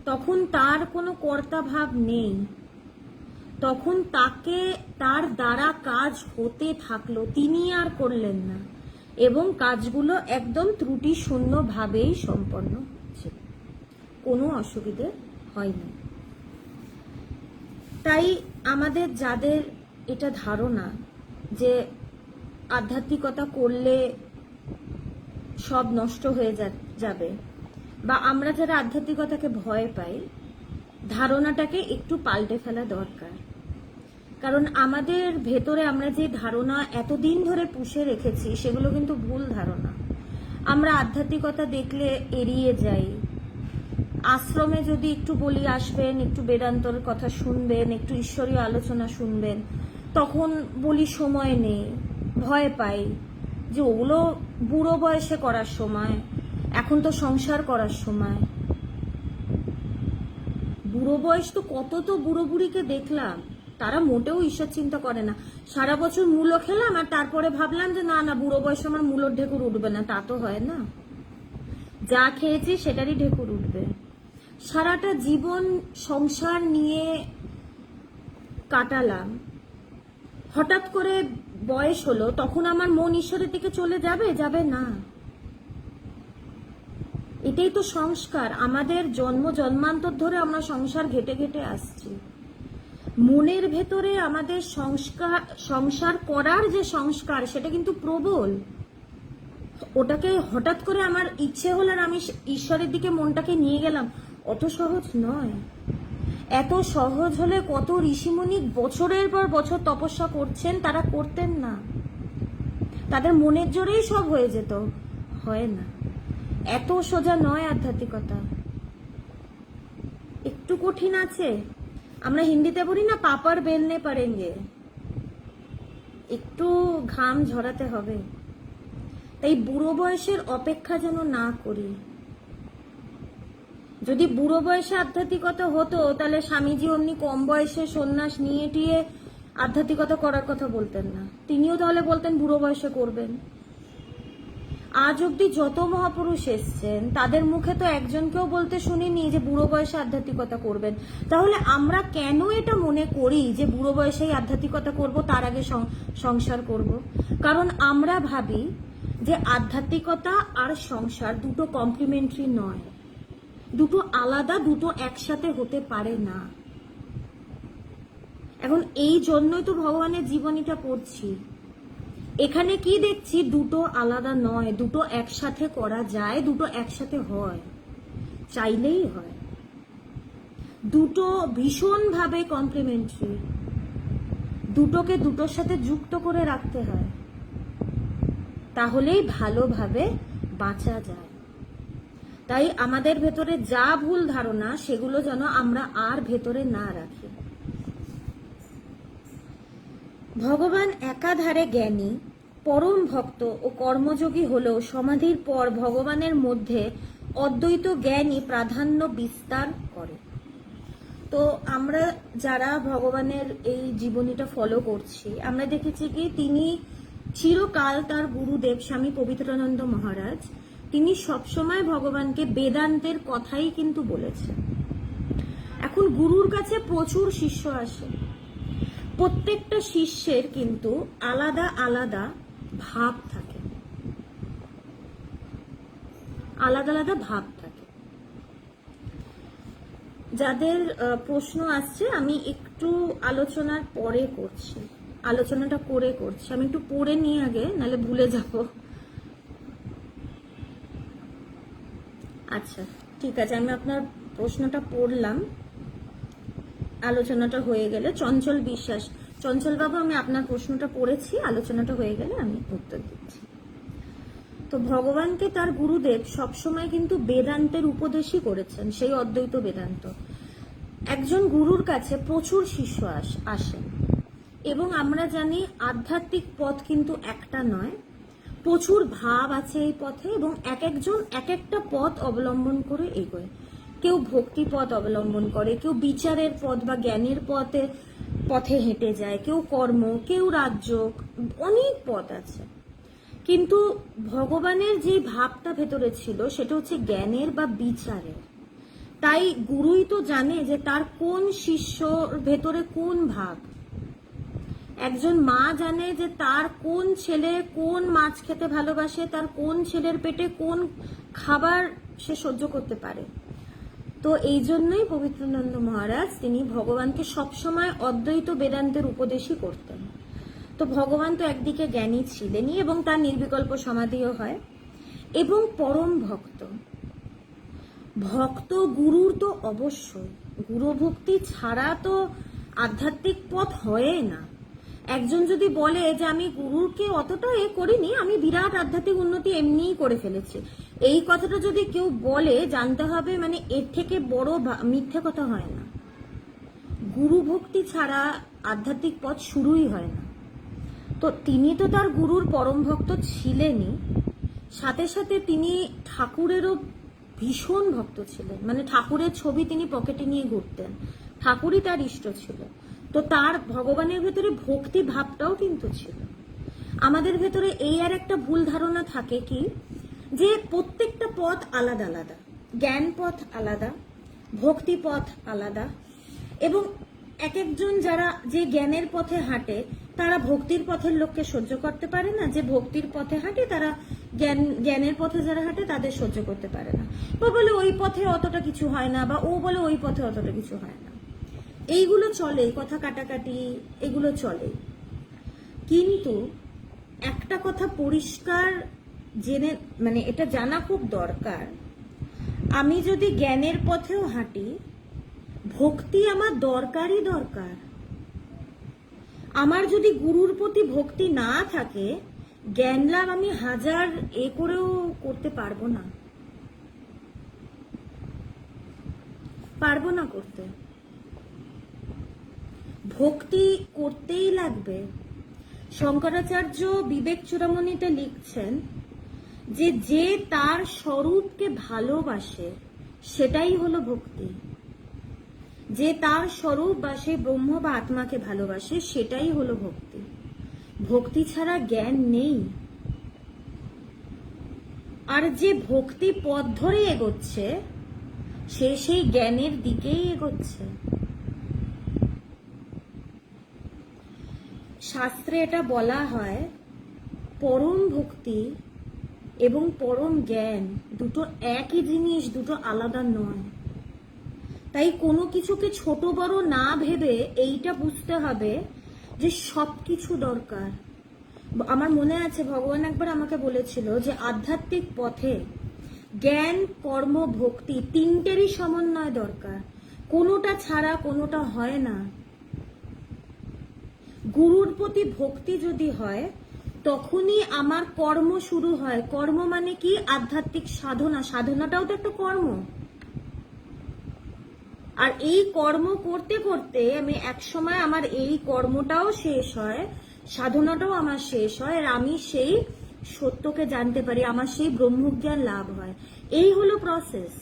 তখন তার কোনো কর্তা ভাব নেই, তখন তাকে তার দ্বারা কাজ হতে থাকলো, তিনি আর করলেন না, এবং কাজগুলো একদম ত্রুটি শূন্য ভাবেই সম্পন্ন হচ্ছে, কোনো অসুবিধে হয়নি। তাই আমাদের যাদের এটা ধারণা যে আধ্যাত্মিকতা করলে সব নষ্ট হয়ে যাবে, বা আমরা যারা আধ্যাত্মিকতাকে ভয় পাই, ধারণাটাকে একটু পাল্টে ফেলা দরকার। কারণ আমাদের ভেতরে আমরা যে ধারণা এতদিন ধরে পুষে রেখেছি সেগুলো কিন্তু ভুল ধারণা। আমরা আধ্যাত্মিকতা দেখলে এড়িয়ে যাই। আশ্রমে যদি একটু বলি আসবেন, একটু বেদান্তর কথা শুনবেন, একটু ঈশ্বরীয় আলোচনা শুনবেন, তখন বলি সময় নেই, ভয় পাই যে ওগুলো বুড়ো বয়সে করার সময়, এখন তো সংসার করার সময়। বুড়ো বয়স তো কত তো বুড়ো বুড়িকে দেখলাম, তারা মোটেও ঈশ্বর চিন্তা করে না। সারা বছর মূলো খেলাম আর তারপরে ভাবলাম যে না না বুড়ো বয়সে আমার মূলোর ঢেকুর উঠবে না, তা তো হয় না। যা খেয়েছি সেটারই ঢেকুর উঠবে। সারাটা জীবন সংসার নিয়ে কাটালাম, হঠাৎ করে বয়স হলো, তখন আমার মন ঈশ্বরের দিকে চলে যাবে? যাবে না। এটাই তো সংস্কার। আমাদের জন্ম জন্মান্তর ধরে আমরা সংসার ঘেটে ঘেটে আসছি। মনের ভেতরে আমাদের সংসার করার যে সংস্কার, সেটা কিন্তু প্রবল। ওটাকে হঠাৎ করে আমার ইচ্ছে হলো আর আমি ঈশ্বরের দিকে মনটাকে নিয়ে গেলাম, অত সহজ নয়। এত সহজ হলে কত ঋষিমুনি বছরের পর বছর তপস্যা করছেন, তারা করতেন না। তাদের মনের জোরেই সব হয়ে যেত, হয় না। এত সোজা নয় আধ্যাত্মিকতা, একটু কঠিন আছে। আমরা হিন্দিতে বলি না, পাপার বেলনে পারেঙ্গে, একটু ঘাম ঝরাতে হবে। তাই বুড়ো বয়সের অপেক্ষা যেন না করি। যদি বুড়ো বয়সে আধ্যাত্মিকতা হতো তাহলে স্বামীজি অমনি কম বয়সে সন্ন্যাস নিয়ে টিয়ে আধ্যাত্মিকতা করার কথা বলতেন না, তিনিও তাহলে বলতেন বুড়ো বয়সে করবেন। আজ অব্দি যত মহাপুরুষ এসছেন তাদের মুখে তো একজনকেও বলতে শুনিনি যে বুড়ো বয়সে আধ্যাত্মিকতা করবেন। তাহলে আমরা কেন এটা মনে করি যে বুড়ো বয়সেই আধ্যাত্মিকতা করব, তার আগে সংসার করব? কারণ আমরা ভাবি যে আধ্যাত্মিকতা আর সংসার দুটো কমপ্লিমেন্টারি নয়, দুটো আলাদা, দুটো একসাথে হতে পারে না। এখন এই জন্যই তো ভগবানের জীবনীটা পড়ছি। এখানে কি দেখছি, দুটো আলাদা নয়, দুটো একসাথে করা যায়, দুটো একসাথে হয়, চাইলেই হয়। দুটো ভীষণভাবে কমপ্লিমেন্টারি, দুটোকে দুটোর সাথে যুক্ত করে রাখতে হয়, তাহলেই ভালোভাবে বাঁচা যায়। তাই আমাদের ভেতরে যা ভুল ধারণা সেগুলো যেন আমরা আর ভেতরে না রাখি। ভগবান একাধারে জ্ঞানী, পরম ভক্ত ও কর্মযোগী হলেও সমাধির পর ভগবানের মধ্যে অদ্বৈত জ্ঞানই প্রাধান্য বিস্তার করে। তো আমরা যারা ভগবানের এই জীবনীটা ফলো করছি, আমরা দেখেছি কি তিনি চিরকাল, তার গুরুদেব স্বামী পবিত্রানন্দ মহারাজ, তিনি সবসময় ভগবানকে বেদান্তের কথাই কিন্তু বলেছেন। এখন গুরুর কাছে প্রচুর শিষ্য আসে, প্রত্যেকটা শিষ্যের কিন্তু আলাদা আলাদা ভাব থাকে, আলাদা আলাদা ভাব থাকে। যাদের প্রশ্ন আসছে আমি একটু আলোচনার পরে করছি। আলোচনাটা করছি। আমি একটু পড়ে নিই আগে, নাহলে ভুলে যাব। আচ্ছা ঠিক আছে, আমি আপনার প্রশ্নটা পড়লাম, আলোচনাটা হয়ে গেলে। চঞ্চল বিশ্বাস, চঞ্চল বাবু আমি আপনার প্রশ্নটা পড়েছি, আলোচনাটা হয়ে গেলে আমি উত্তর দিচ্ছি। তো ভগবানকে তার গুরুদেব সবসময় কিন্তু বেদান্তের উপদেশই করেছেন, সেই অদ্বৈত বেদান্ত। একজন গুরুর কাছে প্রচুর শিষ্য আসেন, এবং আমরা জানি আধ্যাত্মিক পথ কিন্তু একটা নয়, প্রচুর ভাব আছে এই পথে, এবং এক একজন এক একটা পথ অবলম্বন করে এগোয়। কেউ ভক্তি পথ অবলম্বন করে, কেউ বিচারের পথ বা জ্ঞানের পথে হেঁটে যায়, কেউ কর্ম, কেউ রাজ্য, অনেক পথ আছে। কিন্তু ভগবানের যে ভাবটা ভেতরে ছিল সেটা হচ্ছে জ্ঞানের বা বিচারের। তাই গুরুই তো জানে যে তার কোন শিষ্যর ভেতরে কোন ভাব। একজন মা জানে যে তার কোন ছেলে কোন মাছ খেতে ভালোবাসে, তার কোন ছেলের পেটে কোন খাবার সে সহ্য করতে পারে। তো এই জন্যই পবিত্রানন্দ মহারাজ তিনি ভগবানকে সবসময় অদ্বৈত বেদান্তের উপদেশই করতেন। তো ভগবান তো একদিকে জ্ঞানী ছিলেনই, এবং তার নির্বিকল্প সমাধিও হয়, এবং পরম ভক্ত গুরুর তো অবশ্যই। গুরু ভক্তি ছাড়া তো আধ্যাত্মিক পথ হয় না। একজন যদি বলে যে আমি গুরুকে অতটা করিনি, আমি বিরাট আধ্যাত্মিক উন্নতি এমনিই করে ফেলেছি, এই কথাটা যদি কেউ বলে, জানতে হবে মানে এর থেকে বড় মিথ্যে কথা হয় না। গুরু ভক্তি ছাড়া আধ্যাত্মিক পথ শুরুই হয় না। তো তিনি তো তার গুরুর পরম ভক্ত ছিলেনই, সাথে সাথে তিনি ঠাকুরেরও ভীষণ ভক্ত ছিলেন। মানে ঠাকুরের ছবি তিনি পকেটে নিয়ে ঘুরতেন, ঠাকুরই তার ইষ্ট ছিল। তো তার ভগবানের ভেতরে ভক্তি ভাবটাও কিন্তু ছিল। আমাদের ভেতরে এই আর একটা ভুল ধারণা থাকে কি, যে প্রত্যেকটা পথ আলাদা আলাদা, জ্ঞান পথ আলাদা, ভক্তি পথ আলাদা, এবং এক একজন যারা যে জ্ঞানের পথে হাঁটে তারা ভক্তির পথের লোককে সহ্য করতে পারে না, যে ভক্তির পথে হাঁটে তারা জ্ঞানের পথে যারা হাঁটে তাদের সহ্য করতে পারে না, বা বলে ওই পথে অতটা কিছু হয় না, বা ও বলে ওই পথে অতটা কিছু হয় না। এইগুলো চলে, কথা কাটাকাটি এগুলো চলে। কিন্তু একটা কথা পরিষ্কার জেনে, মানে এটা জানা খুব দরকার, আমি যদি জ্ঞানের পথেও হাঁটি, ভক্তি আমার দরকারই দরকার। আমার যদি গুরুর প্রতি ভক্তি না থাকে, জ্ঞান লাভ আমি হাজার করেও করতে পারবো না করতে। ভক্তি করতেই লাগবে। শঙ্করাচার্য বিবেক চূড়ামণিতে লিখছেন যে যে তার স্বরূপকে ভালোবাসে সেটাই হলো ভক্তি। যে তার স্বরূপ বা সে ব্রহ্ম বা আত্মাকে ভালোবাসে সেটাই হলো ভক্তি। ভক্তি ছাড়া জ্ঞান নেই। আর যে ভক্তি পথ ধরে এগোচ্ছে সে সেই জ্ঞানের দিকেই এগোচ্ছে। শাস্ত্রে এটা বলা হয়, পরম ভক্তি এবং পরম জ্ঞান দুটো একই জিনিস, দুটো আলাদা নয়। তাই কোনো কিছুকে ছোট বড় না ভেবে এইটা বুঝতে হবে যে সবকিছু দরকার। আমার মনে আছে ভগবান একবার আমাকে বলেছিল যে আধ্যাত্মিক পথে জ্ঞান, কর্ম, ভক্তি তিনটেরই সমন্বয় দরকার, কোনোটা ছাড়া কোনোটা হয় না। গুরুর প্রতি ভক্তি যদি হয় তখনই আমার কর্ম শুরু হয়। কর্ম মানে কি? আধ্যাত্মিক সাধনা। সাধনাটাও তো একটা কর্ম। আর এই কর্ম করতে করতে আমি একসময় আমার এই কর্মটাও শেষ হয়, সাধনাটাও আমার শেষ হয়, আর আমি সেই সত্যকে জানতে পারি, আমার সেই ব্রহ্মজ্ঞান লাভ হয়। এই হলো প্রসেস।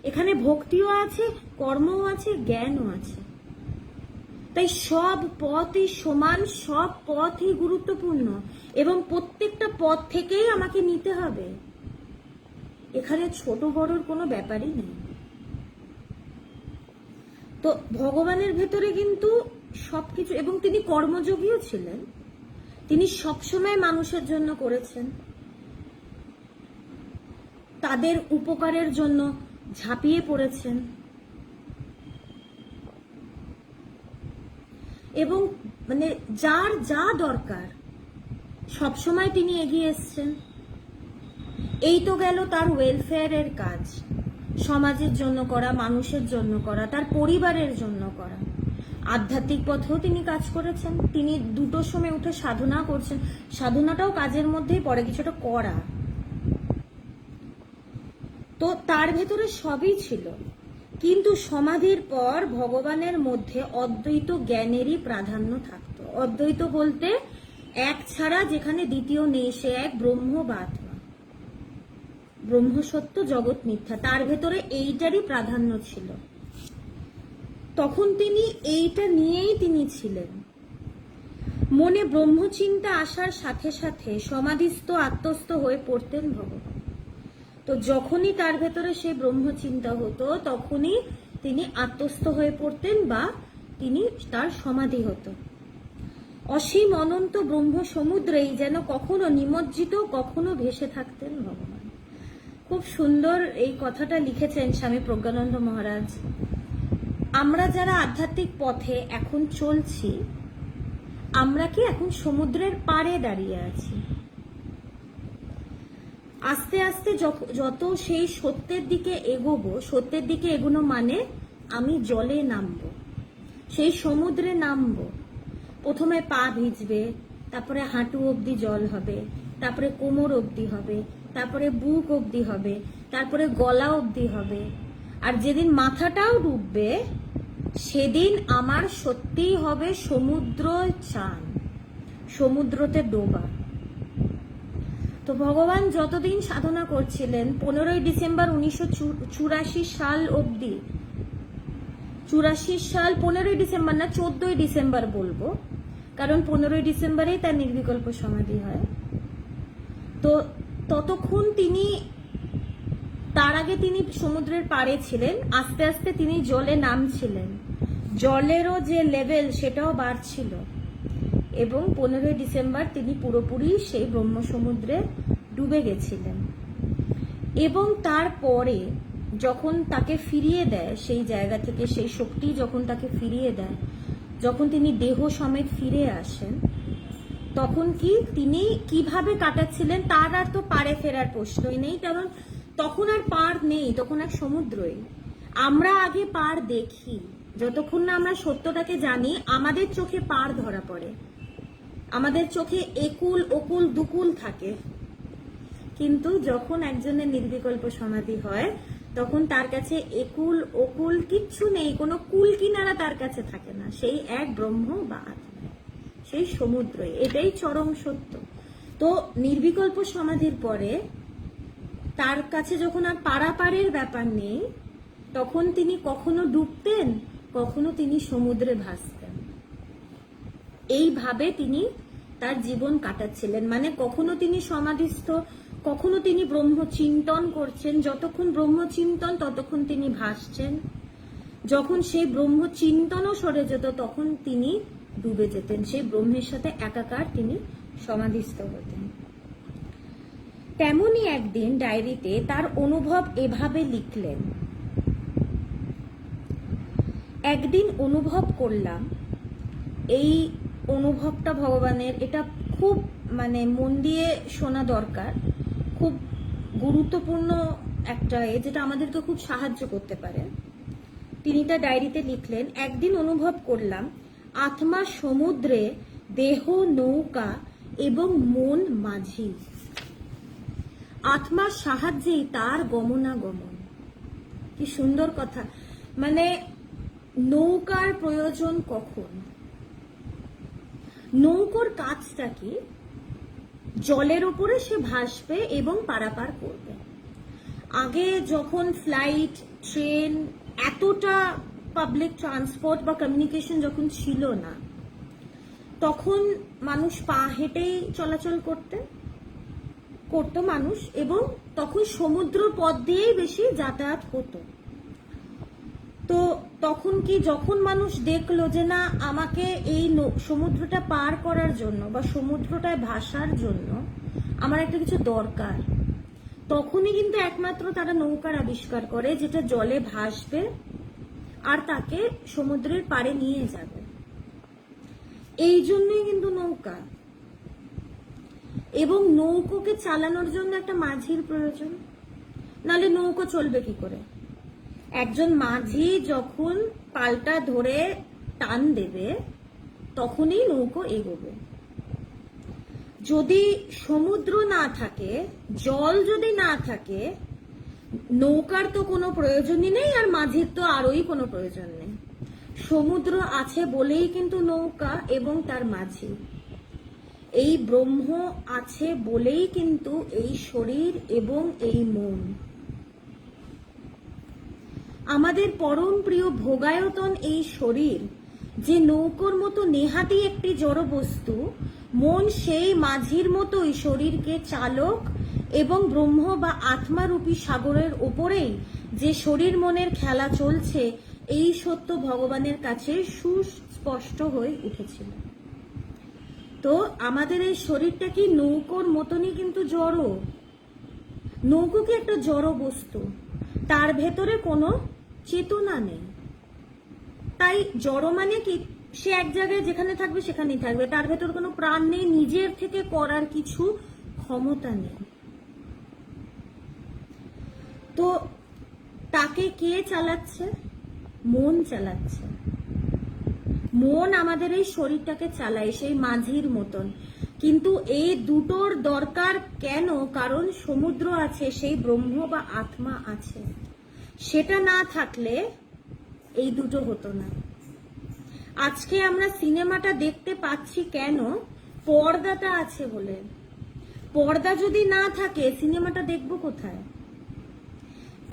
এখানে ভক্তিও আছে, কর্মও আছে, জ্ঞানও আছে। তাই সব পথই সমান, সব পথই গুরুত্বপূর্ণ, এবং প্রত্যেকটা পথ থেকেই আমাকে নিতে হবে। এখানে ছোট বড়র কোনো ব্যাপারই নেই। তো ভগবানের ভেতরে কিন্তু সবকিছু, এবং তিনি কর্মযোগীও ছিলেন। তিনি সবসময় মানুষের জন্য করেছেন, তাদের উপকারের জন্য ঝাঁপিয়ে পড়েছেন। এবং মানে যার যা দরকার সবসময় তিনি এগিয়ে এসছেন। এই তো গেল তার ওয়েলফেয়ারের কাজ, সমাজের জন্য করা, মানুষের জন্য করা, তার পরিবারের জন্য করা। আধ্যাত্মিক পথেও তিনি কাজ করেছেন, তিনি দুটোর সময় উঠে সাধনা করছেন, সাধনাটাও কাজের মধ্যেই পড়ে, কিছুটা করা। তো তার ভেতরে সবই ছিল, কিন্তু সমাধির পর ভগবানের মধ্যে অদ্বৈত জ্ঞানেরই প্রাধান্য থাকতো। অদ্বৈত বলতে এক ছাড়া যেখানে দ্বিতীয় নেই, সে এক ব্রহ্ম বা আত্মা, ব্রহ্ম সত্য জগৎ মিথ্যা, তার ভেতরে এইটারই প্রাধান্য ছিল। তখন তিনি এইটা নিয়েই তিনি ছিলেন। মনে ব্রহ্মচিন্তা আসার সাথে সাথে সমাধিস্থ আত্মস্থ হয়ে পড়তেন ভগবান। তো যখনই তার ভেতরে সেই ব্রহ্মচিন্তা হতো তখনই তিনি আত্মস্থ হয়ে পড়তেন বা তিনি তার সমাধি হতো। অসীম অনন্ত ব্রহ্ম সমুদ্রেই যেন কখনো নিমজ্জিত, কখনো ভেসে থাকতেন ভগবান। খুব সুন্দর এই কথাটা লিখেছেন স্বামী প্রজ্ঞানন্দ মহারাজ। আমরা যারা আধ্যাত্মিক পথে এখন চলছি, আমরা কি এখন সমুদ্রের পাড়ে দাঁড়িয়ে আছি? আস্তে আস্তে যত সেই সত্যের দিকে এগোবো, সত্যের দিকে এগোনো মানে আমি জলে নামবো, সেই সমুদ্রে নামবো। প্রথমে পা ভিজবে, তারপরে হাঁটু অবধি জল হবে, তারপরে কোমর অবধি হবে, তারপরে বুক অবধি হবে, তারপরে গলা অবধি হবে। আর যেদিন মাথাটাও ডুববে সেদিন আমার সত্যিই হবে সমুদ্র চান, সমুদ্রতে ডোবা। তো ভগবান যতদিন সাধনা করছিলেন, 15ই ডিসেম্বর 1984 সাল অবধি, 84 সাল 15ই ডিসেম্বর না 14ই ডিসেম্বর বলবো, কারণ 15ই ডিসেম্বরেই তার নির্বিকল্প সমাধি হয়। তো ততক্ষণ তিনি, তার আগে তিনি সমুদ্রের পাড়ে ছিলেন, আস্তে আস্তে তিনি জলে নামছিলেন, জলেরও যে লেভেল সেটাও বাড়ছিল, এবং 15ই ডিসেম্বর তিনি পুরোপুরি সেই ব্রহ্ম সমুদ্রে ডুবে গেছিলেন। এবং তারপরে যখন তাকে ফিরিয়ে দেয় সেই জায়গা থেকে, সেই শক্তি যখন তাকে ফিরিয়ে দেয়, যখন তিনি দেহ সমেত ফিরে আসেন, তখন কি তিনি কিভাবে কাটাচ্ছিলেন তার আর তো পাড়ে ফেরার প্রশ্নই নেই, কারণ তখন আর পাড় নেই, তখন এক সমুদ্রই। আমরা আগে পাড় দেখি, যতক্ষণ না আমরা সত্যটাকে জানি আমাদের চোখে পাড় ধরা পড়ে, আমাদের চোখে একুল ওকুল দুকুল থাকে। কিন্তু যখন একজনের নির্বিকল্প সমাধি হয় তখন তার কাছে একুল ওকুল কিচ্ছু নেই, কোনো কুল কিনারা তার কাছে থাকে না, সেই এক ব্রহ্ম বা আত্মা, সেই সমুদ্রই। এটাই চরম সত্য। তো নির্বিকল্প সমাধির পরে তার কাছে যখন আর পারাপারের ব্যাপার নেই, তখন তিনি কখনো ডুবতেন, কখনো তিনি সমুদ্রে ভাসতেন। এইভাবে তিনি তার জীবন কাটাচ্ছিলেন। মানে কখনো তিনি সমাধিস্থ, কখনো তিনি ব্রহ্মচিন্তন করছেন, যতক্ষণ ব্রহ্মচিন্তন ততক্ষণ তিনি ভাসছেন, যখন সেই ব্রহ্মচিন্তনও সরে যেত তখন তিনি ডুবে যেতেন, সেই ব্রহ্মের সাথে একাকার তিনি সমাধিস্থ হতেন। তেমনি একদিন ডায়েরিতে তার অনুভব এভাবে লিখলেন, একদিন অনুভব করলাম, এই অনুভবটা ভগবানের, এটা খুব মানে মন দিয়ে শোনা দরকার, খুব গুরুত্বপূর্ণ একটা যেটা আমাদেরকে খুব সাহায্য করতে পারে। তিনি তার ডায়েরিতে লিখলেন, একদিন অনুভব করলাম আত্মা সমুদ্রে, দেহ নৌকা এবং মন মাঝি। আত্মার সাহায্যেই তার গমনাগমন। কি সুন্দর কথা। মানে নৌকার প্রয়োজন কখন? নৌকার কাজটা কি? জলের উপরে সে ভাসবে এবং পারাপার করবে। আগে যখন ফ্লাইট, ট্রেন, এতটা পাবলিক ট্রান্সপোর্ট বা কমিউনিকেশন যখন ছিল না, তখন মানুষ পা হেঁটেই চলাচল করতো মানুষ, এবং তখন সমুদ্র পথ দিয়েই বেশি যাতায়াত হতো। তো তখন কি, যখন মানুষ দেখলো যে না, আমাকে এই সমুদ্রটা পার করার জন্য বা সমুদ্রটায় ভাসার জন্য আমার একটা কিছু দরকার, তখনই কিন্তু একমাত্র তারা নৌকার আবিষ্কার করে, যেটা জলে ভাসবে আর তাকে সমুদ্রের পাড়ে নিয়ে যাবে। এই জন্যই কিন্তু নৌকা, এবং নৌকোকে চালানোর জন্য একটা মাঝির প্রয়োজন, নালে নৌকো চলবে কি করে? একজন মাঝি যখন পালটা ধরে টান দেবে তখনই নৌকো এগোবে। যদি সমুদ্র না থাকে, জল যদি না থাকে, নৌকার তো কোনো প্রয়োজনই নেই, আর মাঝির তো আরোই কোনো প্রয়োজন নেই। সমুদ্র আছে বলেই কিন্তু নৌকা এবং তার মাঝি। এই ব্রহ্ম আছে বলেই কিন্তু এই শরীর এবং এই মন। আমাদের পরম প্রিয় ভোগায়তন এই শরীর যে নৌকোর মতো নেহাতি একটি জড় বস্তু, মন সেই মাঝির মতোই শরীরকে চালক, এবং ব্রহ্ম বা আত্মারূপী সাগরের ওপরেই যে শরীর মনের খেলা চলছে, এই সত্য ভগবানের কাছে সুস্পষ্ট হয়ে উঠেছিল। তো আমাদের এই শরীরটা কি নৌকোর মতনই কিন্তু জড়। নৌকো কি একটা জড় বস্তু, তার ভেতরে কোনো চেতনা নেই। তাই জড় মানে কি, সে এক জায়গায় যেখানে থাকবে সেখানেই থাকবে, তার ভেতর কোনো প্রাণ নেই, নিজের থেকে করার কিছু ক্ষমতা নেই। তো তাকে কে চালাচ্ছে? মন চালাচ্ছে। মন আমাদের এই শরীরটাকে চালায় সেই মাঝির মতন। কিন্তু এই দুটোর দরকার কেন? কারণ সমুদ্র আছে, সেই ব্রহ্ম বা আত্মা আছে। সেটা না থাকলে এই দুটো হতো না। আজকে আমরা সিনেমাটা দেখতে পাচ্ছি কেন? পর্দাটা আছে বলে। পর্দা যদি না থাকে সিনেমাটা দেখবো কোথায়?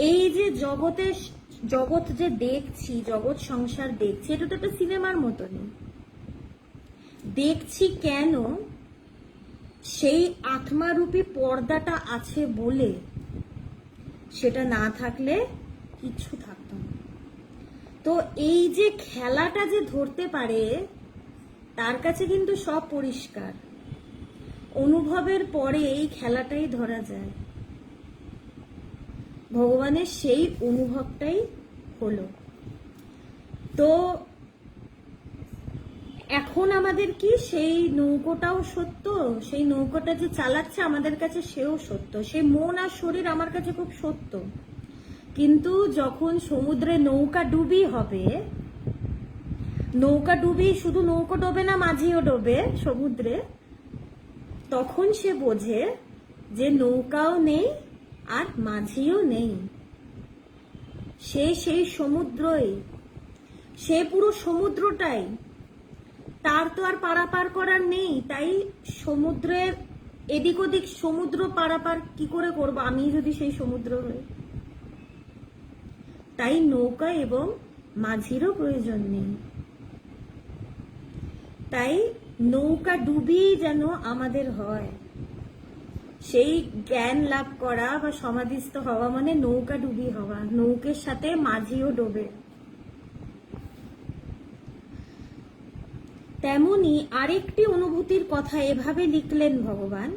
এই যে জগৎ যে দেখছি, জগৎ সংসার দেখছি, এটা তো একটা সিনেমার মতনই। দেখছি কেন? সেই আত্মারূপী পর্দাটা আছে বলে। সেটা না থাকলে কিচ্ছু থাকতো না। তো এই যে খেলাটা যে ধরতে পারে, তার কাছে কিন্তু সব পরিষ্কার। অনুভবের পরে এই খেলাটাই ধরা যায়। ভগবানের সেই অনুভবটাই হলো। তো এখন আমাদের কি সেই নৌকোটাও সত্য, সেই নৌকোটা যে চালাচ্ছে আমাদের কাছে সেও সত্য। সেই মন আর শরীর আমার কাছে খুব সত্য। কিন্তু যখন সমুদ্রে নৌকা ডুবি হবে, নৌকা ডুবি শুধু নৌকো ডোবে না, মাঝিও ডোবে সমুদ্রে, তখন সে বোঝে যে নৌকাও নেই আর মাঝিও নেই। সে সেই সমুদ্রই, সে পুরো সমুদ্রটাই। তার তো আর পারাপার করার নেই। তাই সমুদ্রের এদিক ওদিক সমুদ্র পারাপার কি করে করবো আমি যদি সেই সমুদ্র হই? তাই নৌকা এবং মাঝিরও প্রয়োজন নেই। তাই নৌকা ডুবি যেন আমাদের হয়। সেই জ্ঞান লাভ করা বা সমাধিস্থ হওয়া মানে নৌকা ডুবি হওয়া। নৌকের সাথে মাঝিও ডোবে। তেমনি আরেকটি অনুভূতির কথা এভাবে লিখলেন ভগবান।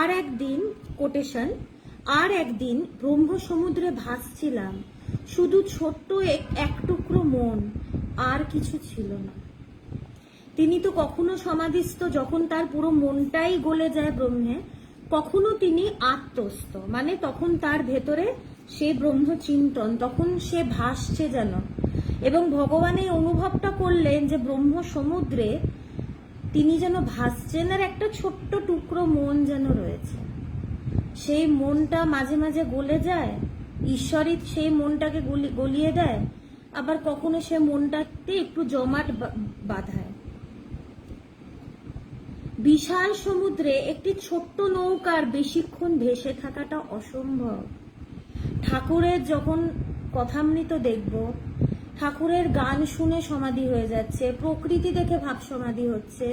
আর একদিন কোটেশন, আর একদিন ব্রহ্ম সমুদ্রে ভাসছিলাম, শুধু ছোট্ট এক টুকরো মন, আর কিছু ছিল না। তিনি তো কখনো সমাধিস্থ, যখন তার পুরো মনটাই গলে যায় ব্রহ্মে, কখনো তিনি আত্মস্থ, মানে তখন তার ভেতরে সে ব্রহ্মচিন্তন, তখন সে ভাসছে যেন। এবং ভগবান এই অনুভবটা করলেন যে ব্রহ্ম সমুদ্রে তিনি যেন ভাসছেন, আর একটা ছোট্ট টুকরো মন যেন রয়েছে। সেই মনটা মাঝে মাঝে গলে যায়, ঈশ্বরই সেই মনটাকে গলিয়ে দেয়, আবার কখনো সে মনটাতে একটু জমাট বাঁধায়। বিশাল সমুদ্রে একটি ছোট্ট নৌকার বেশিক্ষণ ভেসে থাকাটা অসম্ভব। ঠাকুরের যখন কথামৃত দেখব, ঠাকুরের গান শুনে সমাধি হয়ে যাচ্ছে, প্রকৃতি দেখে ভাব সমাধি হচ্ছে,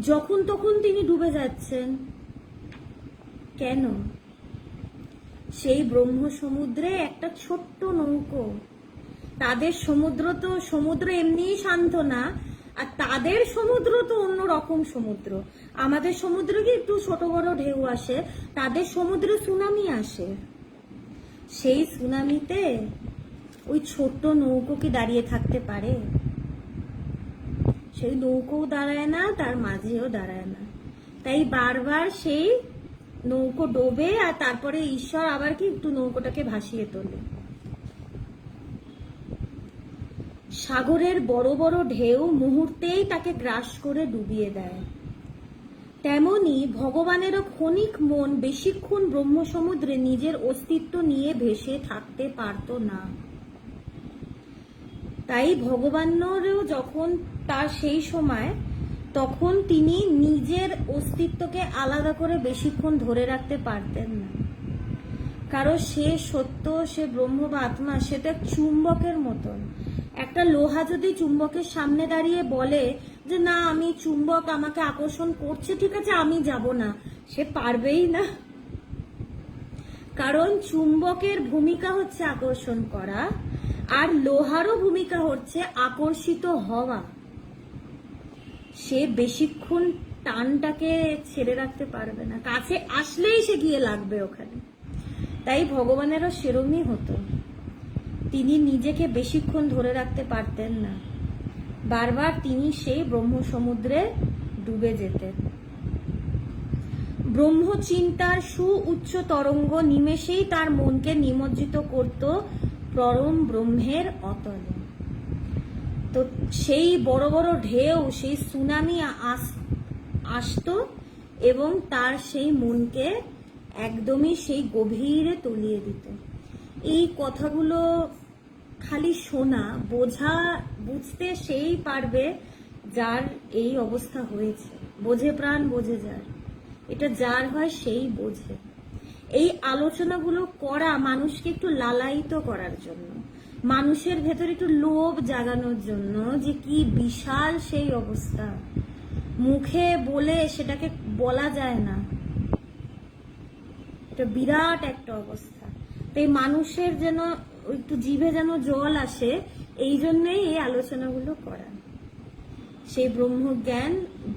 যখন তখন তিনি ডুবে যাচ্ছেন। কেন? সেই ব্রহ্ম সমুদ্রে একটা ছোট্ট নৌকো। তাদের সমুদ্র এমনিই শান্ত না, আর তাদের সমুদ্র তো অন্যরকম সমুদ্র। আমাদের সমুদ্রে কি একটু ছোট বড় ঢেউ আসে, তাদের সমুদ্রে সুনামি আসে। সেই সুনামিতে ওই ছোট্ট নৌকো কি দাঁড়িয়ে থাকতে পারে? সেই নৌকোও দাঁড়ায় না, তার মাঝেও দাঁড়ায় না। তাই বারবার সেই নৌকো ডোবে, আর তারপরে ঈশ্বর আবার কি একটু নৌকোটাকে ভাসিয়ে তোলে। সাগরের বড় বড় ঢেউ মুহূর্তেই তাকে গ্রাস করে ডুবিয়ে দেয়। তেমনি ভগবানেরও ক্ষণিক মন বেশিক্ষণ ব্রহ্মসমুদ্রে নিজের অস্তিত্ব নিয়ে ভেসে থাকতে পারত না। তাই ভগবানেরও যখন তার সেই সময়, তখন তিনি নিজের অস্তিত্বকে আলাদা করে বেশিক্ষণ ধরে রাখতে পারতেন না। কারণ সে সত্য, সে ব্রহ্ম বা আত্মা, সেটা চুম্বকের মতন। একটা লোহা যদি চুম্বকের সামনে দাঁড়িয়ে বলে যে না আমি চুম্বক, আমাকে আকর্ষণ করছে, ঠিক আছে আমি যাব না, সে পারবেই না। কারণ চুম্বকের ভূমিকা হচ্ছে আকর্ষণ করা, আর লোহারও ভূমিকা হচ্ছে আকর্ষিত হওয়া। সে বেশিক্ষণ টানটাকে ছেড়ে রাখতে পারবে না, কাছে আসলেই সে গিয়ে লাগবে ওখানে। তাই ভগবানেরও সেরমই হতো, তিনি নিজেকে বেশিক্ষণ ধরে রাখতে পারতেন না, বারবার তিনি সেই ব্রহ্ম সমুদ্রে ডুবে যেতেন। ব্রহ্মচিন্তার সুউচ্চ তরঙ্গ নিমেষেই তার মনকে নিমজ্জিত করত পরম ব্রহ্মের অতলে। তো সেই বড় বড় ঢেউ, সেই সুনামি আসতো এবং তার সেই মনকে একদমই সেই গভীরে তলিয়ে দিত। এই কথাগুলো খালি শোনা, বুঝতে সেই পারবে যার এই অবস্থা হয়েছে। বোঝে প্রাণ বোঝে যার, এটা যার হয় সেই বোঝে। এই আলোচনাগুলো করা মানুষকে একটু লালায়িত করার জন্য, মানুষের ভেতরে একটু লোভ জাগানোর জন্য, যে কি বিশাল সেই অবস্থা, মুখে বলে সেটাকে বলা যায় না, এটা বিরাট একটা অবস্থা। তাই মানুষের যেন একটু জিভে যেন জল আসে, এই জন্যই এই আলোচনাগুলো করা। সেই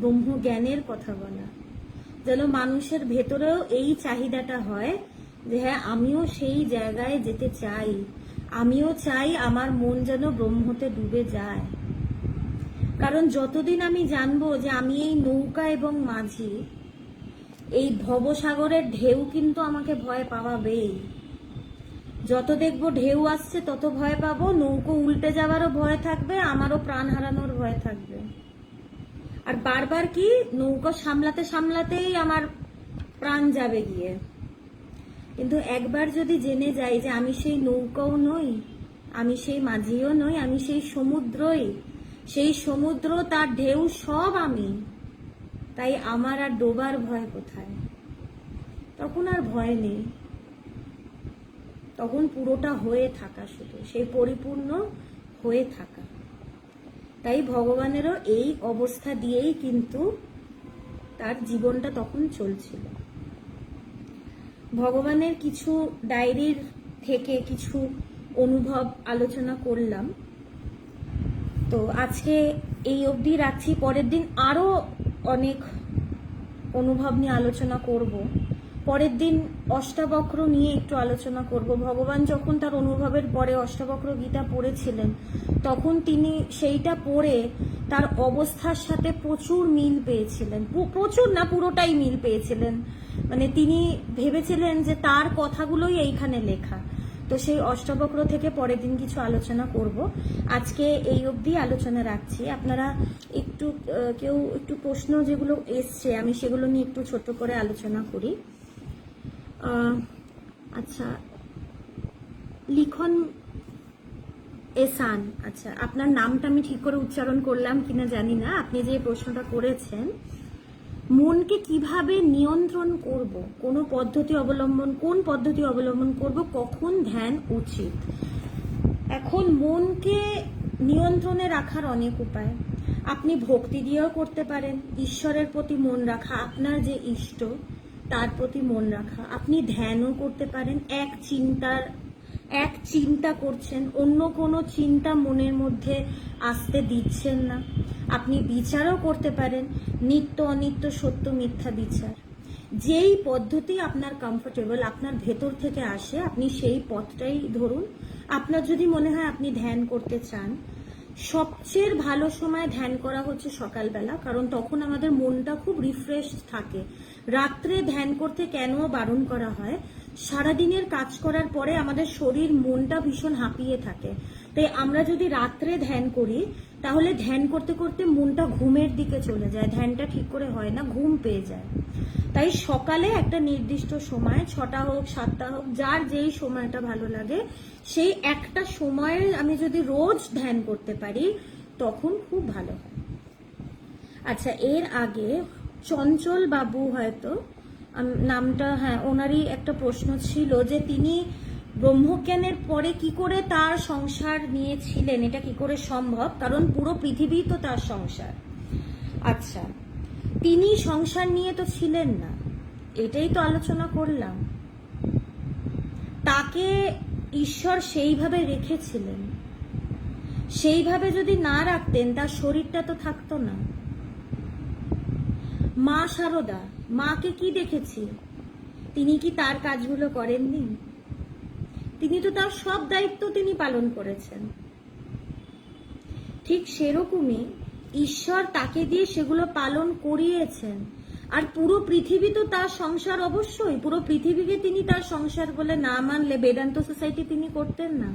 ব্রহ্মজ্ঞানের কথা বলা, যেন মানুষের ভেতরেও এই চাহিদাটা হয় যে হ্যাঁ আমিও সেই জায়গায় যেতে চাই, আমিও চাই আমার মন যেন ব্রহ্মতে ডুবে যায়। কারণ যতদিন আমি জানবো যে আমি এই নৌকা এবং মাঝি, এই ভবসাগরের ঢেউ কিন্তু আমাকে ভয় পাওয়াবেই। যত দেখবো ঢেউ আসছে তত ভয় পাবো, নৌকো উল্টে যাওয়ারও ভয় থাকবে, আমারও প্রাণ হারানোর ভয় থাকবে। আর বারবার কি নৌকো সামলাতে সামলাতেই আমার প্রাণ যাবে গিয়ে। কিন্তু একবার যদি জেনে যাই যে আমি সেই নৌকাও নই, আমি সেই মাঝিও নই, আমি সেই সমুদ্রই, সেই সমুদ্র তার ঢেউ সব আমি, তাই আমার আর ডোবার ভয় কোথায়। তখন আর ভয় নেই, তখন পুরোটা হয়ে থাকা, শুধু সেই পরিপূর্ণ হয়ে থাকা। তাই ভগবানেরও এই অবস্থা দিয়েই কিন্তু তার জীবনটা তখন চলছিল। ভগবানের কিছু ডায়েরির থেকে কিছু অনুভব আলোচনা করলাম। তো আজকে এই অবধি রাখছি, পরের দিন আরো অনেক অনুভব নিয়ে আলোচনা করব। পরের দিন অষ্টাবক্র নিয়ে একটু আলোচনা করব। ভগবান যখন তার অনুভবের পরে অষ্টাবক্র গীতা পড়েছিলেন, তখন তিনি সেইটা পড়ে তার অবস্থার সাথে প্রচুর মিল পেয়েছিলেন, প্রচুর না পুরোটাই মিল পেয়েছিলেন। মানে তিনি ভেবেছিলেন যে তার কথাগুলোই এইখানে লেখা। তো সেই অষ্টাবক্র থেকে পরের দিন কিছু আলোচনা করব। আজকে এই অবধি আলোচনা রাখছি। আপনারা একটু কেউ একটু প্রশ্ন যেগুলো এসছে আমি সেগুলো নিয়ে একটু ছোট করে আলোচনা করি। আচ্ছা, লিখন এসান, আচ্ছা আপনার নামটা আমি ঠিক করে উচ্চারণ করলাম কিনা জানি না। আপনি যে প্রশ্নটা করেছেন, মনকে কিভাবে নিয়ন্ত্রণ করব, কোন পদ্ধতি অবলম্বন করব, কখন ধ্যান উচিত। এখন মনকে নিয়ন্ত্রণে রাখার অনেক উপায়। আপনি ভক্তি দিয়েও করতে পারেন, ঈশ্বরের প্রতি মন রাখা, আপনার যে ইষ্ট তার প্রতি মন রাখা। আপনি ধ্যানও করতে পারেন, এক চিন্তা করছেন, অন্য কোনো চিন্তা মনের মধ্যে আসতে দিচ্ছেন না। আপনি বিচারও করতে পারেন, নিত্য অনিত্য সত্য মিথ্যা বিচার। যেই পদ্ধতি আপনার কমফোর্টেবল, আপনার ভেতর থেকে আসে, আপনি সেই পথটাই ধরুন। আপনার যদি মনে হয় আপনি ধ্যান করতে চান, সবচেয়ে ভালো সময় ধ্যান করা হচ্ছে সকালবেলা, কারণ তখন আমাদের মনটা খুব রিফ্রেশ থাকে। রাত্রে ধ্যান করতে কেন বারণ করা হয়? সারাদিনের কাজ করার পরে আমাদের শরীর মনটা ভীষণ হাঁপিয়ে থাকে, তাই আমরা যদি রাত্রে ধ্যান করি তাহলে ধ্যান করতে করতে মনটা ঘুমের দিকে চলে যায়, ধ্যানটা ঠিক করে হয় না, ঘুম পেয়ে যায়। তাই সকালে একটা নির্দিষ্ট সময়, 6টা হোক 7টা হোক, যার যেই সময়টা ভালো লাগে, সেই একটা সময়ে আমি যদি রোজ ধ্যান করতে পারি তখন খুব ভালো হয়। আচ্ছা, এর আগে চঞ্চল বাবু হয়তো নামটা, হ্যাঁ, ওনারই একটা প্রশ্ন ছিল যে তিনি ব্রহ্মজ্ঞানের পরে কি করে তার সংসার নিয়েছিলেন, এটা কি করে সম্ভব, কারণ পুরো পৃথিবী তো তার সংসার। আচ্ছা, তিনি সংসার নিয়ে তো ছিলেন না, এটাই তো আলোচনা করলাম। তাকে ঈশ্বর সেইভাবে রেখেছিলেন, সেইভাবে যদি না রাখতেন তার শরীরটা তো থাকতো না। মা শারদা, মাকে কি দেখেছি, তিনি কি তার কাজগুলো করেননি? তিনি তো তার সব দায়িত্ব তিনি পালন করেছেন। ঠিক সেরকমই ঈশ্বর তাকে দিয়ে সেগুলো পালন করিয়েছেন। আর পুরো পৃথিবী তো তার সংসার, অবশ্যই পুরো পৃথিবীকে তিনি তার সংসার বলে না মানলে বেদান্ত সোসাইটি তিনি করতেন না।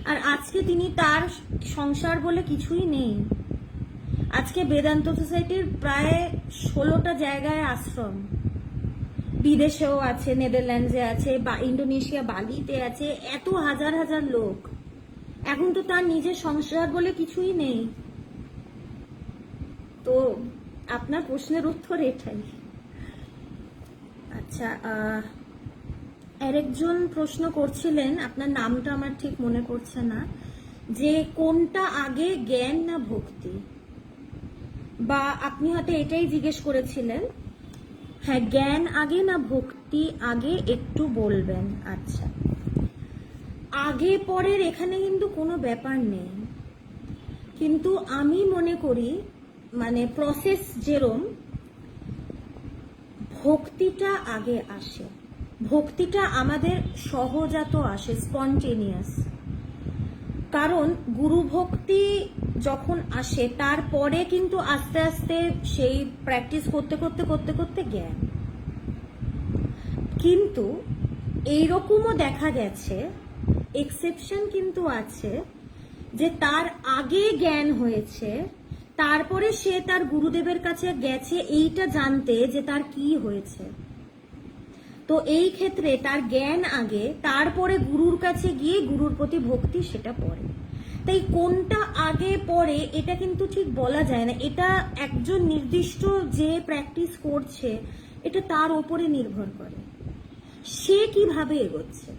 আর আজকে তিনি তার সংসার বলে কিছুই নেই। আজকে বেদান্ত সোসাইটির প্রায় 16টা জায়গায় আশ্রম, বিদেশেও আছে, নেদারল্যান্ডসে আছে, বা ইন্দোনেশিয়া বালিতে আছে, এত হাজার হাজার লোক। এখন তো তার নিজের সংসার বলে কিছুই নেই। তো আপনার প্রশ্নের উত্তর এটাই। আচ্ছা, আরেকজন প্রশ্ন করছিলেন, আপনার নামটা আমার ঠিক মনে পড়ছে না, যে কোনটা আগে, জ্ঞান না ভক্তি, বা আপনি হয়তো এটাই জিজ্ঞেস করেছিলেন। হ্যাঁ, জ্ঞান আগে না ভক্তি আগে, একটু বলবেন। আচ্ছা, আগে পরের এখানে কিন্তু কোনো ব্যাপার নেই, কিন্তু আমি মনে করি মানে প্রসেস যেরম, ভক্তিটা আগে আসে। ভক্তিটা আমাদের সহজাত আসে, স্পন্টেনিয়াস। কারণ গুরু ভক্তি যখন আসে তারপরে কিন্তু আস্তে আস্তে সেই প্র্যাকটিস করতে করতে করতে করতে জ্ঞান। কিন্তু এইরকমও দেখা গেছে, এক্সেপশন কিন্তু আছে, যে তার আগে জ্ঞান হয়েছে, তারপরে সে তার গুরুদেবের কাছে গেছে এইটা জানতে যে তার কি হয়েছে। তো এই ক্ষেত্রে তার জ্ঞান আগে, তারপরে গুরুর কাছে গিয়ে গুরুর প্রতি ভক্তি সেটা পরে। তাই কোনটা আগে পরে এটা কিন্তু ঠিক বলা যায় না, এটা একজন নির্দিষ্ট যে প্র্যাকটিস করছে এটা তার উপরে নির্ভর করে, সে কিভাবে এগোচ্ছে।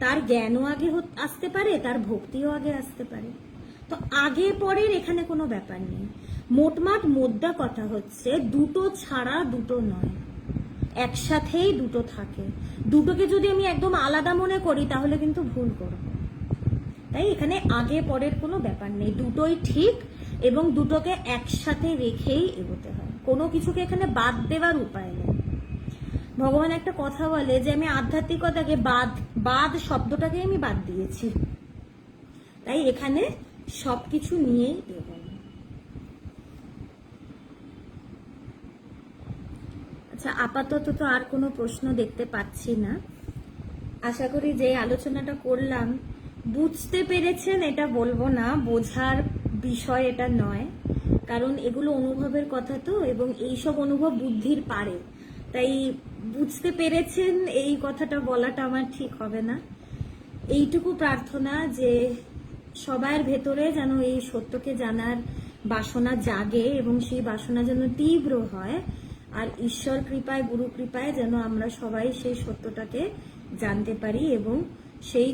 তার জ্ঞানও আগে আসতে পারে, তার ভক্তিও আগে আসতে পারে। তো আগে পরের এখানে কোনো ব্যাপার নেই। মোটমাট মোদ্দা কথা হচ্ছে, দুটো ছাড়া দুটো নয়, একসাথেই দুটো থাকে। দুটোকে যদি আমি একদম আলাদা মনে করি তাহলে কিন্তু ভুল করব। তাই এখানে আগে পরের কোনো ব্যাপার নেই, দুটোই ঠিক, এবং দুটোকে একসাথে রেখেই এগোতে হয়, কোনো কিছুকে এখানে বাদ দেওয়ার উপায় নেই। ভগবান একটা কথা বলে যে আমি আধ্যাত্মিকতাকে বাদ শব্দটাকে আমি বাদ দিয়েছি। তাই এখানে সবকিছু নিয়েই এগোনো। আচ্ছা, আপাতত তো আর কোনো প্রশ্ন দেখতে পাচ্ছি না। আশা করি যে আলোচনাটা করলাম বুঝতে পেরেছেন, এটা বলবো না, বোঝার বিষয় এটা নয়, কারণ এগুলো অনুভবের কথা তো, এবং এইসব অনুভব বুদ্ধির পারে। তাই বুঝতে পেরেছেন এই কথাটা বলাটা আমার ঠিক হবে না। এইটুকু প্রার্থনা যে সবার ভেতরে যেন এই সত্যকে জানার বাসনা জাগে, এবং সেই বাসনা যেন তীব্র হয়, আর ঈশ্বর কৃপায়, গুরু কৃপায় যেন আমরা সবাই সেই সত্যটাকে জানতে পারি এবং সেই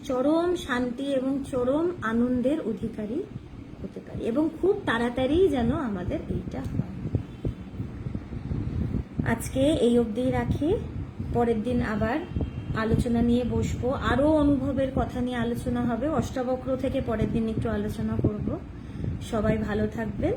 চরম শান্তি এবং চরম আনন্দের অধিকারী হতে পারি, এবং খুব তাড়াতাড়ি যেন আমাদের এইটা হয়। আজকে এই অবধি রাখি, পরের দিন আবার আলোচনা নিয়ে বসবো, আরো অনুভবের কথা নিয়ে আলোচনা হবে, অষ্টাবক্র থেকে পরের দিন একটু আলোচনা করব। সবাই ভালো থাকবেন।